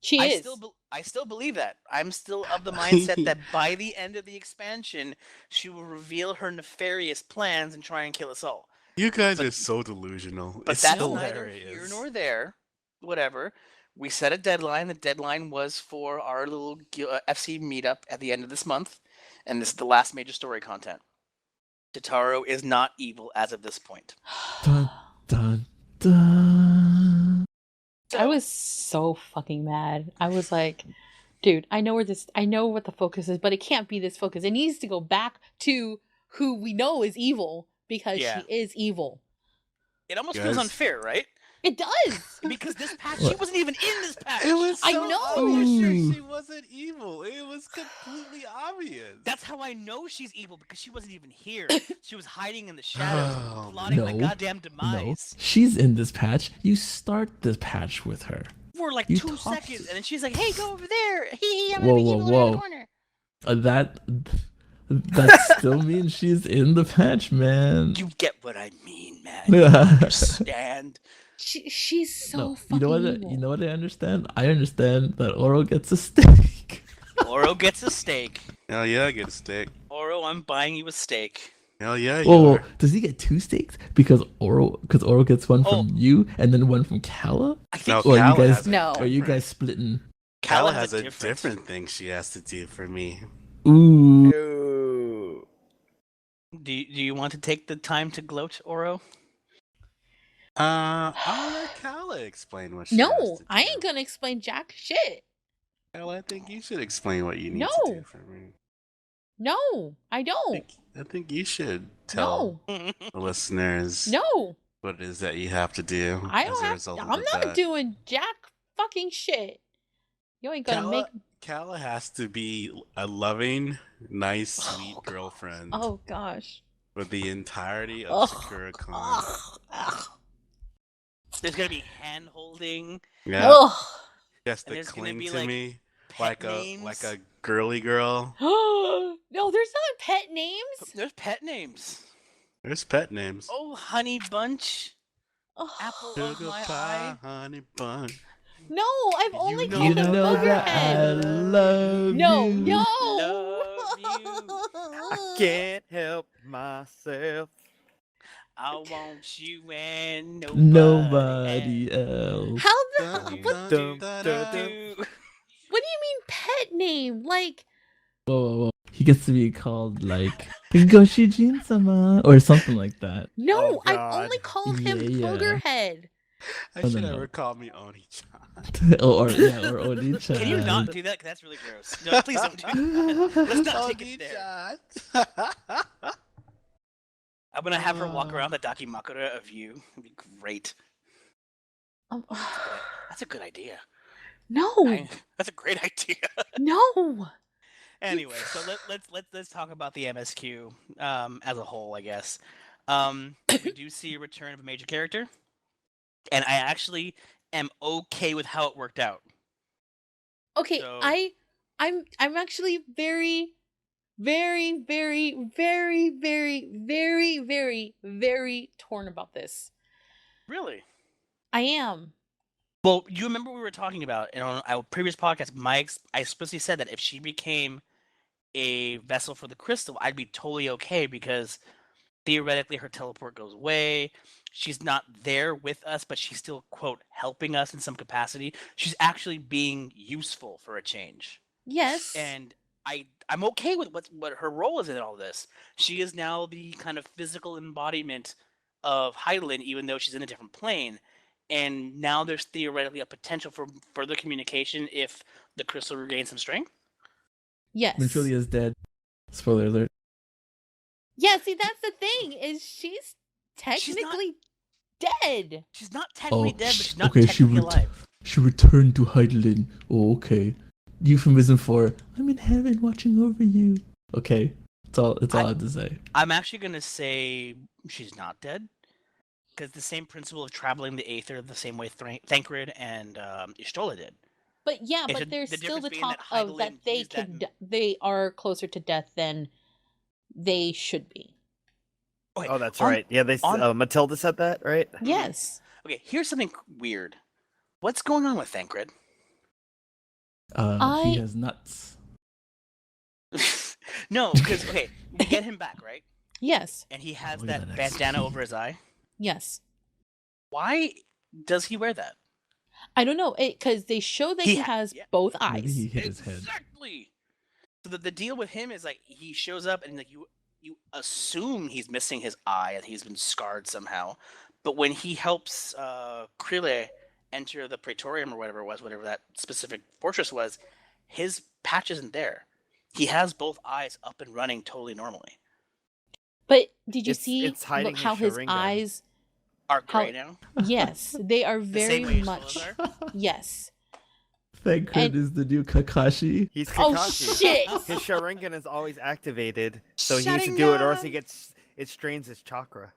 She is. I still believe that. I'm still of the mindset that by the end of the expansion, she will reveal her nefarious plans and try and kill us all. You guys But- are so delusional. But It's that's hilarious. neither here nor there. Whatever. We set a deadline. The deadline was for our little FC meetup at the end of this month, and this is the last major story content. Tataru is not evil as of this point. Dun, dun, dun. I was so fucking mad. I was like, dude, I know what the focus is, but it can't be this focus. It needs to go back to who we know is evil, because Yeah. she is evil. It almost feels Guys. unfair, right? It does. Because this patch, she What? wasn't even in this patch. It was I so know. obvious Ooh. she wasn't evil. It was completely obvious. That's how I know she's evil, because she wasn't even here. She was hiding in the shadows, Oh, plotting my no. goddamn No, demise. she's in this patch. You start this patch with her. For like You 2 talk- seconds, and then she's like, "Hey, go over there. Hee I'm Whoa, gonna be whoa, evil in whoa. the corner." That still means she's in the patch, man. You get what I mean, man. You understand? She's so No, fucking evil. you know what I understand? I understand that Oro gets a steak. Oro gets a steak. Hell yeah, I get a steak. Oro, I'm buying you a steak. Hell yeah, you Whoa, are. does he get 2 steaks? Because Oro gets one Oh. from you and then one from Kala? I think No, Or you Kala guys- has a No. Or are you different- guys splitting? Kala Kala has a different different. thing she has to do for me. Ooh. Ooh. Do you want to take the time to gloat, Oro? I'll let Kala explain what she has No, to I do. ain't gonna explain jack shit. Kala, I think you should explain what you need to do No. for me. No, I I don't. think, I think you should tell No, the listeners no. what it is that you have to do I as don't a have. result I'm of not that. doing jack fucking shit. You ain't gonna make. Kala has to be a loving, nice, sweet Oh, God. girlfriend Oh gosh. for the entirety of Ugh. Sakura Con. Ugh. Ugh. There's gonna be hand holding. Yeah, Ugh. she has And to there's gonna cling be, to like, me Pet like names. a girly girl. No, there's not pet names. There's pet names. There's pet names. Oh, Honey Bunch, Ugh. Apple of Sugar my pie, eye. honey bun. No, I've only know You called him know that I Boogerhead. love No, you. no. Love you. I can't help myself. I want you and Nobody else. How the Dun, hell? Dun, What? dun, Dum, dun, dum, dun. do. What do you mean pet name? Like Whoa. He gets to be called like Goshijin-sama or something like that. no, Oh, I've God. only called him Yeah. Boogerhead. I Oh, should no. ever call me Oni-chan. or Oni-chan. Can you not do that? 'Cause that's really gross. No, please don't do that. Let's not take it there. Oni-chan. I'm gonna have her walk around the Dakimakura of you. It'd be great. Um, That's a good idea. no, That's a great idea. no. Anyway, so let's talk about the MSQ as a whole, I guess. We do see a return of a major character, and I actually am okay with how it worked out. Okay, So- I'm actually very, very, very, very, very, very, very, very torn about this. Really? I am. Well, you remember we were talking about on our previous podcast. I explicitly said that if she became a vessel for the crystal, I'd be totally okay because theoretically her teleport goes away. She's not there with us, but she's still quote helping us in some capacity. She's actually being useful for a change, Yes. and I'm okay with what her role is in all this. She is now the kind of physical embodiment of Hydaelyn, even though she's in a different plane. And now there's theoretically a potential for further communication if the crystal regains some strength. yes. When Julia is dead. Spoiler alert. Yeah, see, that's the thing, is she's not- technically dead. She's not technically Oh, dead, but she's not okay, she technically ret- alive. She returned to Heidelin. Oh, okay. Euphemism for I'm in heaven watching over you. Okay. It's all I have to say. I'm actually gonna say she's not dead, because the same principle of traveling the aether the same way Thancred and Y'shtola did. But yeah, It's but there's the still the difference being talk that of that Hydaelyn they used that could they are closer to death than they should be. Okay, Oh, that's on- right. Yeah, Matilda said that, right? Yes. Okay, here's something weird. What's going on with Thancred? He has nuts. No, because okay, we get him back, right? Yes. And he has Look at that that bandana XP. over his eye. Yes. Why does he wear that? I don't know, because they show that he has yeah. both Maybe eyes. he hit his head. Exactly. So the deal with him is like he shows up and like you assume he's missing his eye and he's been scarred somehow. But when he helps Krille enter the Praetorium or whatever it was, whatever that specific fortress was, his patch isn't there. He has both eyes up and running totally normally. But did you It's- see it's hiding how his his Sharingan. eyes? Are How- gray now. Yes, they are The very same way much. Y'shtolas are? Yes. Thank God And- is the new Kakashi. He's Oh Kakashi. shit! His Sharingan is always activated, so he needs to do it, or else it strains his chakra.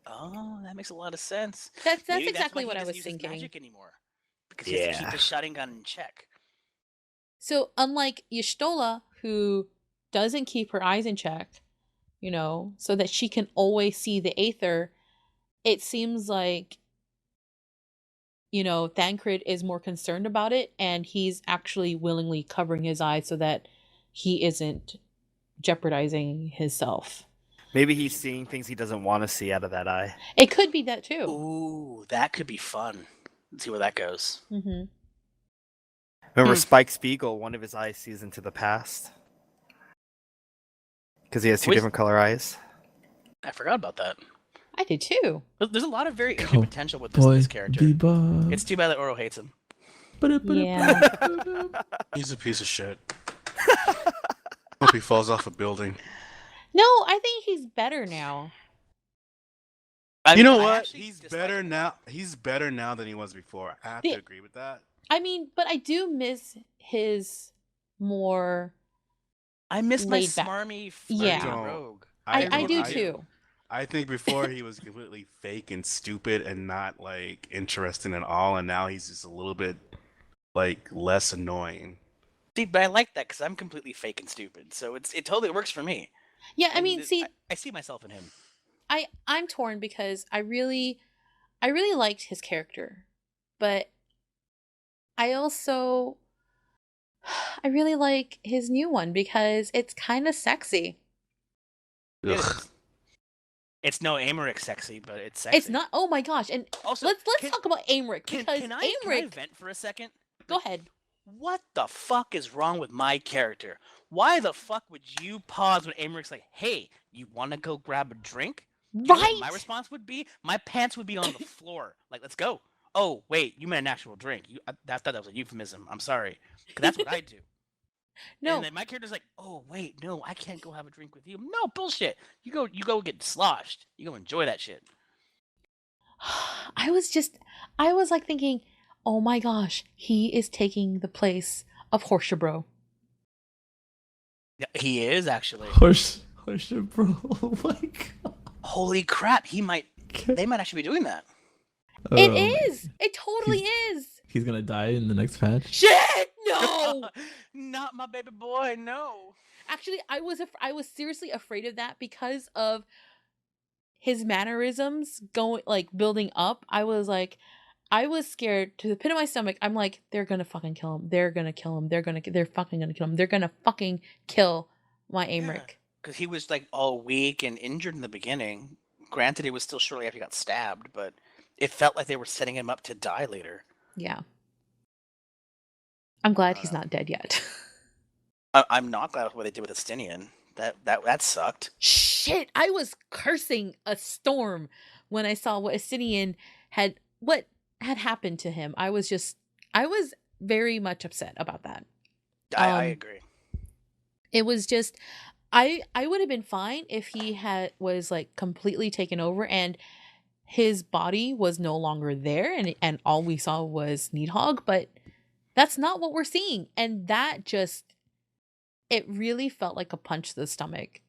Oh, that makes a lot of sense. That's Maybe exactly why what he I doesn't was use his thinking. magic anymore. Because he has to keep Yeah. his Sharingan in check. So unlike Y'shtola, who doesn't keep her eyes in check, so that she can always see the Aether, it seems like, Thancred is more concerned about it, and he's actually willingly covering his eyes so that he isn't jeopardizing himself. Maybe he's seeing things he doesn't want to see out of that eye. It could be that too. Ooh, that could be fun. Let's see where that goes. Mm-hmm. Remember Hmm. Spike Spiegel? One of his eyes sees into the past because he has two Which- different color eyes. I forgot about that. I did too. There's a lot of very interesting Cow- potential with Boy, this character. Bebop. It's too bad that Oro hates him. Yeah. He's a piece of shit. Hope he falls off a building. No, I think he's better now. You know I what? actually He's dislike better him. now. He's better now than he was before. I have The- to agree with that. I mean, but I do miss his more. I miss my laid back. smarmy, Yeah. flirty rogue. I do I- too. I think before he was completely fake and stupid and not like interesting at all, and now he's just a little bit like less annoying. See, but I like that because I'm completely fake and stupid, so it totally works for me. Yeah, I And mean, see, I see myself in him. I'm torn because I really liked his character, but I also I really like his new one because it's kind of sexy. It Ugh. is. It's no Amaric sexy, but it's sexy. It's not. Oh my gosh! And Also, let's can- talk about Amric Can, because can I Amric. vent for a second? Go ahead. What the fuck is wrong with my character? Why the fuck would you pause when Amaric's like, "Hey, you want to go grab a drink?" You know what Right. my response would be, my pants would be on the floor. Like, let's go. Oh wait, you meant an actual drink. I thought that was a euphemism. I'm sorry. 'Cause that's what I do. No. And then my character's like, "Oh wait, no, I can't go have a drink with you." No bullshit. You go get sloshed. You go enjoy that shit. I was like thinking, oh my gosh, he is taking the place of Horshabro. Yeah, he is actually. Horse, bro. Oh my god. Holy crap, he might. They might actually be doing that. It Um, is. It totally is. He's gonna die in the next patch. Shit! No. Not my baby boy. No. Actually, I was seriously afraid of that because of his mannerisms going like building up. I was scared to the pit of my stomach. I'm like, they're gonna fucking kill him. They're gonna kill him. They're fucking gonna kill him. They're gonna fucking kill my Amric. Because he was like all weak and injured in the beginning. Granted, it was still shortly after he got stabbed, but it felt like they were setting him up to die later. Yeah. I'm glad he's not dead yet. I'm not glad with what they did with Estinian. That sucked. Shit, I was cursing a storm when I saw what had happened to him. I was very much upset about that. I agree. It was just I would have been fine if he was like completely taken over and his body was no longer there and all we saw was Needhog, but that's not what we're seeing. And that just it really felt like a punch to the stomach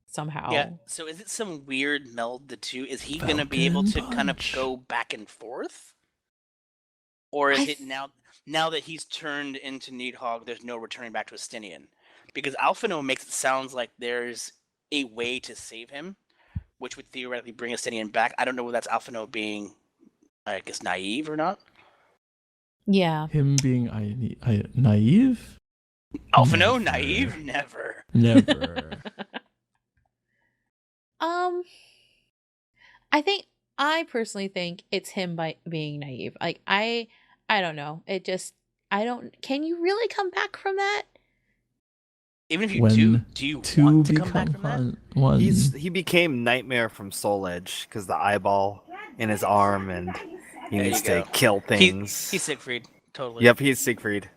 somehow. Yeah. So is it some weird meld the two? Is he gonna be able to Falcon kind of punch. go back and forth? Or is I it now that he's turned into Needhog, there's no returning back to Estinian? Because Alphino makes it sound like there's a way to save him, which would theoretically bring Estinian back. I don't know whether that's Alphino being, I guess, naive or not. Yeah. Him being naive? Alphino, Never. naive? Never. Never. I personally think it's him by being naive. Like I don't know. Can you really come back from that? Even if you When do you Two want to come back become from that? one. He became Nightmare from Soul Edge because the eyeball in his arm and he There needs you to go. kill things. He's Siegfried, totally. Yep, he's Siegfried.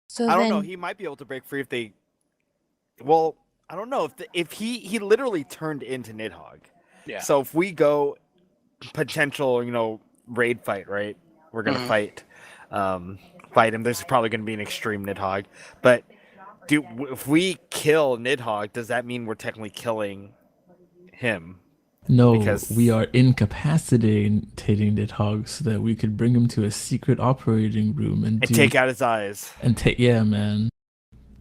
So I don't then, know. He might be able to break free if they. Well, I don't know if he literally turned into Nidhogg. Yeah. So if we go potential, raid fight, right? We're gonna Mhm. fight him. There's probably gonna be an extreme Nidhogg. But if we kill Nidhogg, does that mean we're technically killing him? No, because- we are incapacitating Nidhogg so that we could bring him to a secret operating room and Take out his eyes. yeah, man.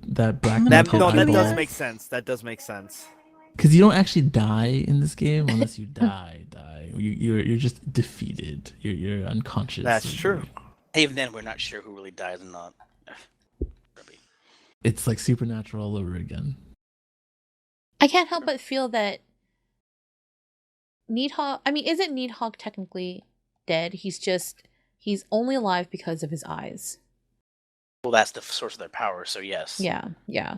That black That eyeball. does make sense. That does make sense. Because you don't actually die in this game unless you die. You're just defeated. You're unconscious. That's true. Even then, we're not sure who really dies and not. It's like Supernatural all over again. I can't help but feel that Needhogg. I mean, isn't Needhogg technically dead? He's only alive because of his eyes. Well, that's the source of their power, so yes. Yeah, yeah.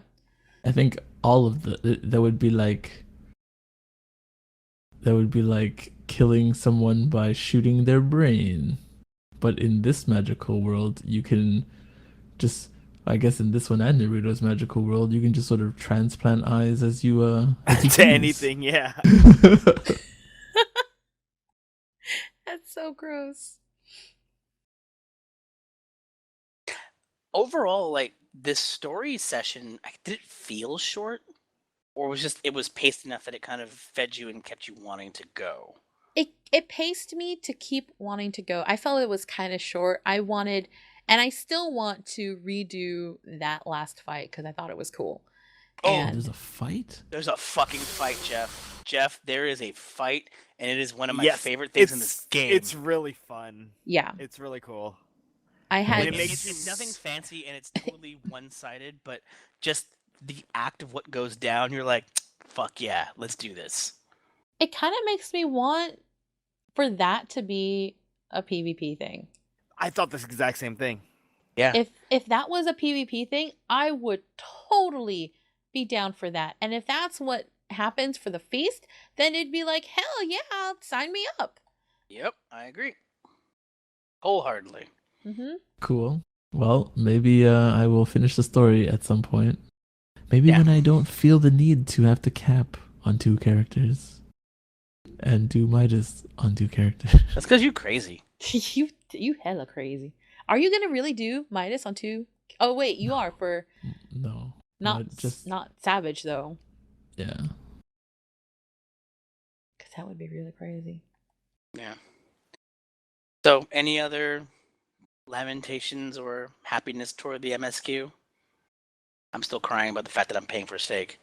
I think all of that would be like killing someone by shooting their brain. But in this magical world, you can just, I guess in this one and Naruto's magical world, you can just sort of transplant eyes as you To please. anything, yeah. That's so gross. Overall, like this story session, did it feel short, or it was paced enough that it kind of fed you and kept you wanting to go? It paced me to keep wanting to go. I felt it was kind of short. I wanted, and I still want to redo that last fight because I thought it was cool. Oh, And There's a fight? There's a fucking fight, Jeff. Jeff, there is a fight, and it is one of my Yes, favorite things in this game. It's really fun. yeah, It's really cool. I And had. it makes It's nothing fancy, and it's totally one-sided, but just the act of what goes down, you're like, fuck yeah, let's do this. It kind of makes me want for that to be a PvP thing. I thought this exact same thing. Yeah. If that was a PvP thing, I would totally be down for that. And if that's what happens for the feast, then it'd be like, hell yeah, sign me up. Yep, I agree. Wholeheartedly. Mm-hmm. Cool. Well, maybe I will finish the story at some point. Maybe Yeah. when I don't feel the need to have to cap on 2 characters and do Midas on 2 characters. That's because you're crazy. you hella crazy. Are you gonna really do Midas on 2? Oh wait, you No. are for No. not just not Savage though, yeah. because that would be really crazy. Yeah. So, any other lamentations or happiness toward the MSQ? I'm still crying about the fact that I'm paying for steak.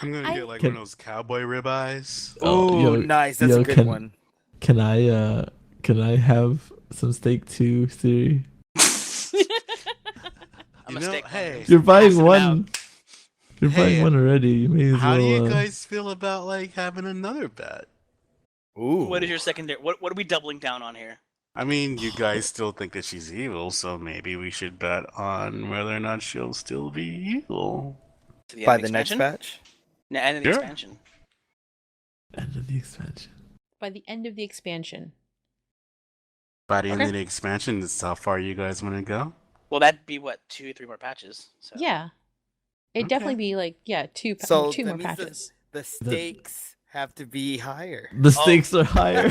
I'm gonna I- get like Can- one of those cowboy ribeyes. Oh, Oh, yo- nice. That's yo, a good can- one. Can I have some steak too, Siri? I'm You a know, steak hey. lover. You're buying Passing one. out. You're buying Hey, one already. You may as How well. do you guys feel about like having another bet? Ooh. What is your secondary? What are we doubling down on here? I mean, you guys still think that she's evil, so maybe we should bet on whether or not she'll still be evil. To the By end of the next expansion? batch? No, end of the Sure. expansion. End of the expansion. By the end of the expansion. By the end Okay. of the expansion, that's how far you guys want to go? Well, that'd be what 2 or 3 more patches. So. Yeah, it'd definitely Okay. be like two So two that more means that- patches. The stakes have to be higher. The stakes are higher.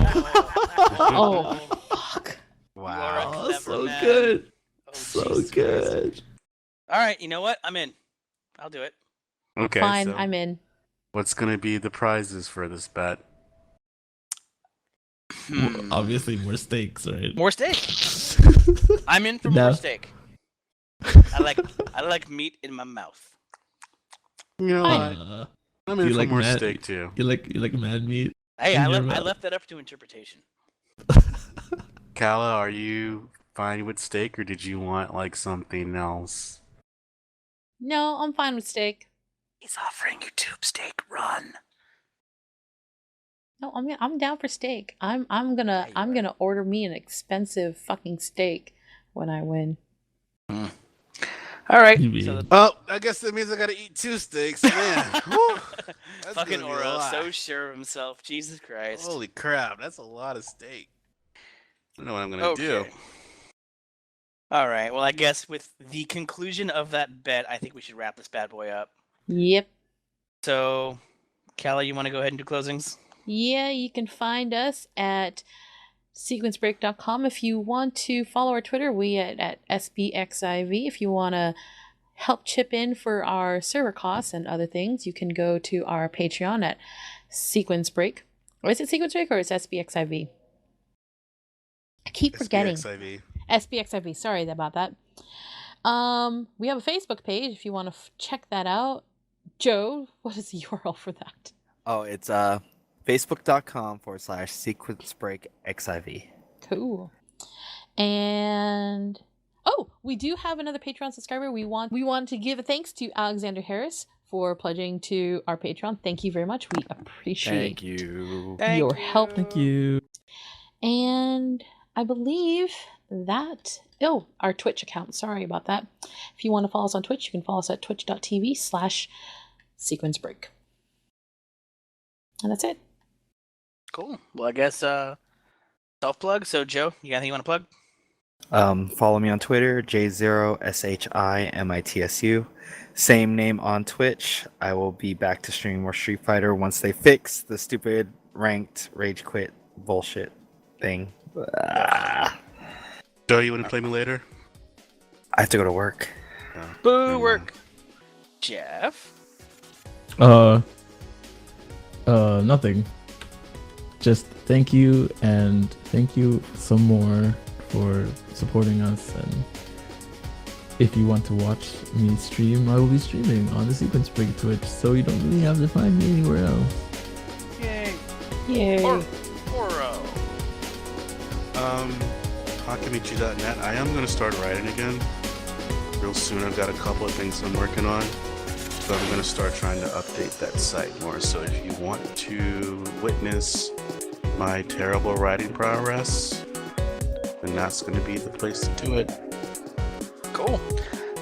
Oh fuck! Wow. a Oh, clever so man. good. Oh, So Jesus good. Christ. All right, you know what? I'm in. I'll do it. Okay, Fine, so I'm in. what's gonna be the prizes for this bet? Hmm. Obviously, more stakes, right? More steak. I'm in for No. more steak. I like meat in my mouth. You know Fine. what? I'm do in you for like more mad- steak too. You like mad meat? Hey, In I your left mouth. that up to interpretation. Kala, are you fine with steak, or did you want like something else? No, I'm fine with steak. He's offering you tube steak. Run. No, I'm down for steak. I'm Yeah, gonna you I'm are. gonna order me an expensive fucking steak when I win. All right. You mean- So the, Oh, I guess that means I gotta eat 2 steaks, man. Whew. That's fucking gonna be a Oro, lot. so sure of himself. Jesus Christ. Holy crap, that's a lot of steak. I don't know what I'm gonna do. All right. Well, I guess with the conclusion of that bet, I think we should wrap this bad boy up. Yep. So, Callie, you want to go ahead and do closings? Yeah, you can find us at sequencebreak.com. If you want to follow our Twitter, we at SBXIV. If you want to help chip in for our server costs and other things, you can go to our Patreon at Sequence Break. Or is it Sequence Break or is it SBXIV? I keep forgetting. SBXIV. SBXIV. Sorry about that. We have a Facebook page if you want to check that out. Joe, what is the URL for that? Oh, it's facebook.com/sequencebreakxiv. Cool. And we do have another Patreon subscriber. We want to give a thanks to Alexander Harris for pledging to our Patreon. Thank you very much. We appreciate Thank you. your help. Thank you. And I believe that. Oh, our Twitch account. Sorry about that. If you want to follow us on Twitch, you can follow us at twitch.tv/sequence break. And that's it. Cool. Well, I guess self plug. So Joe, you got anything you want to plug? Follow me on Twitter, J0SHIMITSU. Same name on Twitch. I will be back to streaming more Street Fighter once they fix the stupid ranked rage quit bullshit thing. Joe, you want to play me later? I have to go to work. No. Boo Never work. mind. Jeff. Nothing. Just thank you, and thank you some more for supporting us. And if you want to watch me stream, I will be streaming on the Sequence Break Twitch, so you don't really have to find me anywhere else. Yay. Yay. Oro. Hakamichi.net. I am going to start writing again real soon. I've got a couple of things I'm working on. So I'm going to start trying to update that site more. So if you want to witness my terrible writing progress, then that's going to be the place to do it. Cool.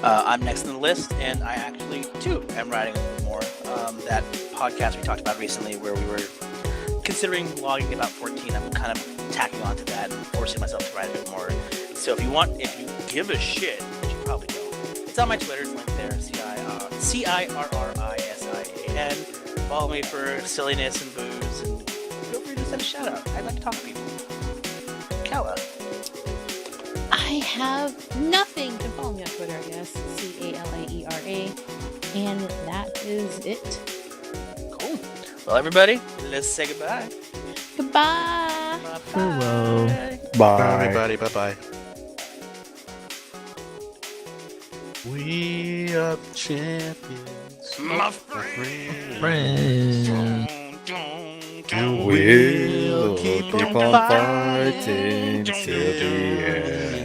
I'm next on the list, and I actually, too, am writing a little more. That podcast we talked about recently where we were considering logging about 14, I'm kind of tacking on to that and forcing myself to write a bit more. So if you give a shit, which you probably don't, it's on my Twitter, it's linked there, CIRRISIAN. Follow me for silliness and booze, and feel free to send a shout out. I'd like to talk to people. Kala. I have nothing. You can follow me on Twitter, I guess. CALAERA. And that is it. Cool. Well, everybody, let's say goodbye. Goodbye. Farewell. Bye, Bye. everybody. Bye-bye. We are the champions. My friend. Friends. We'll keep on fighting till the end.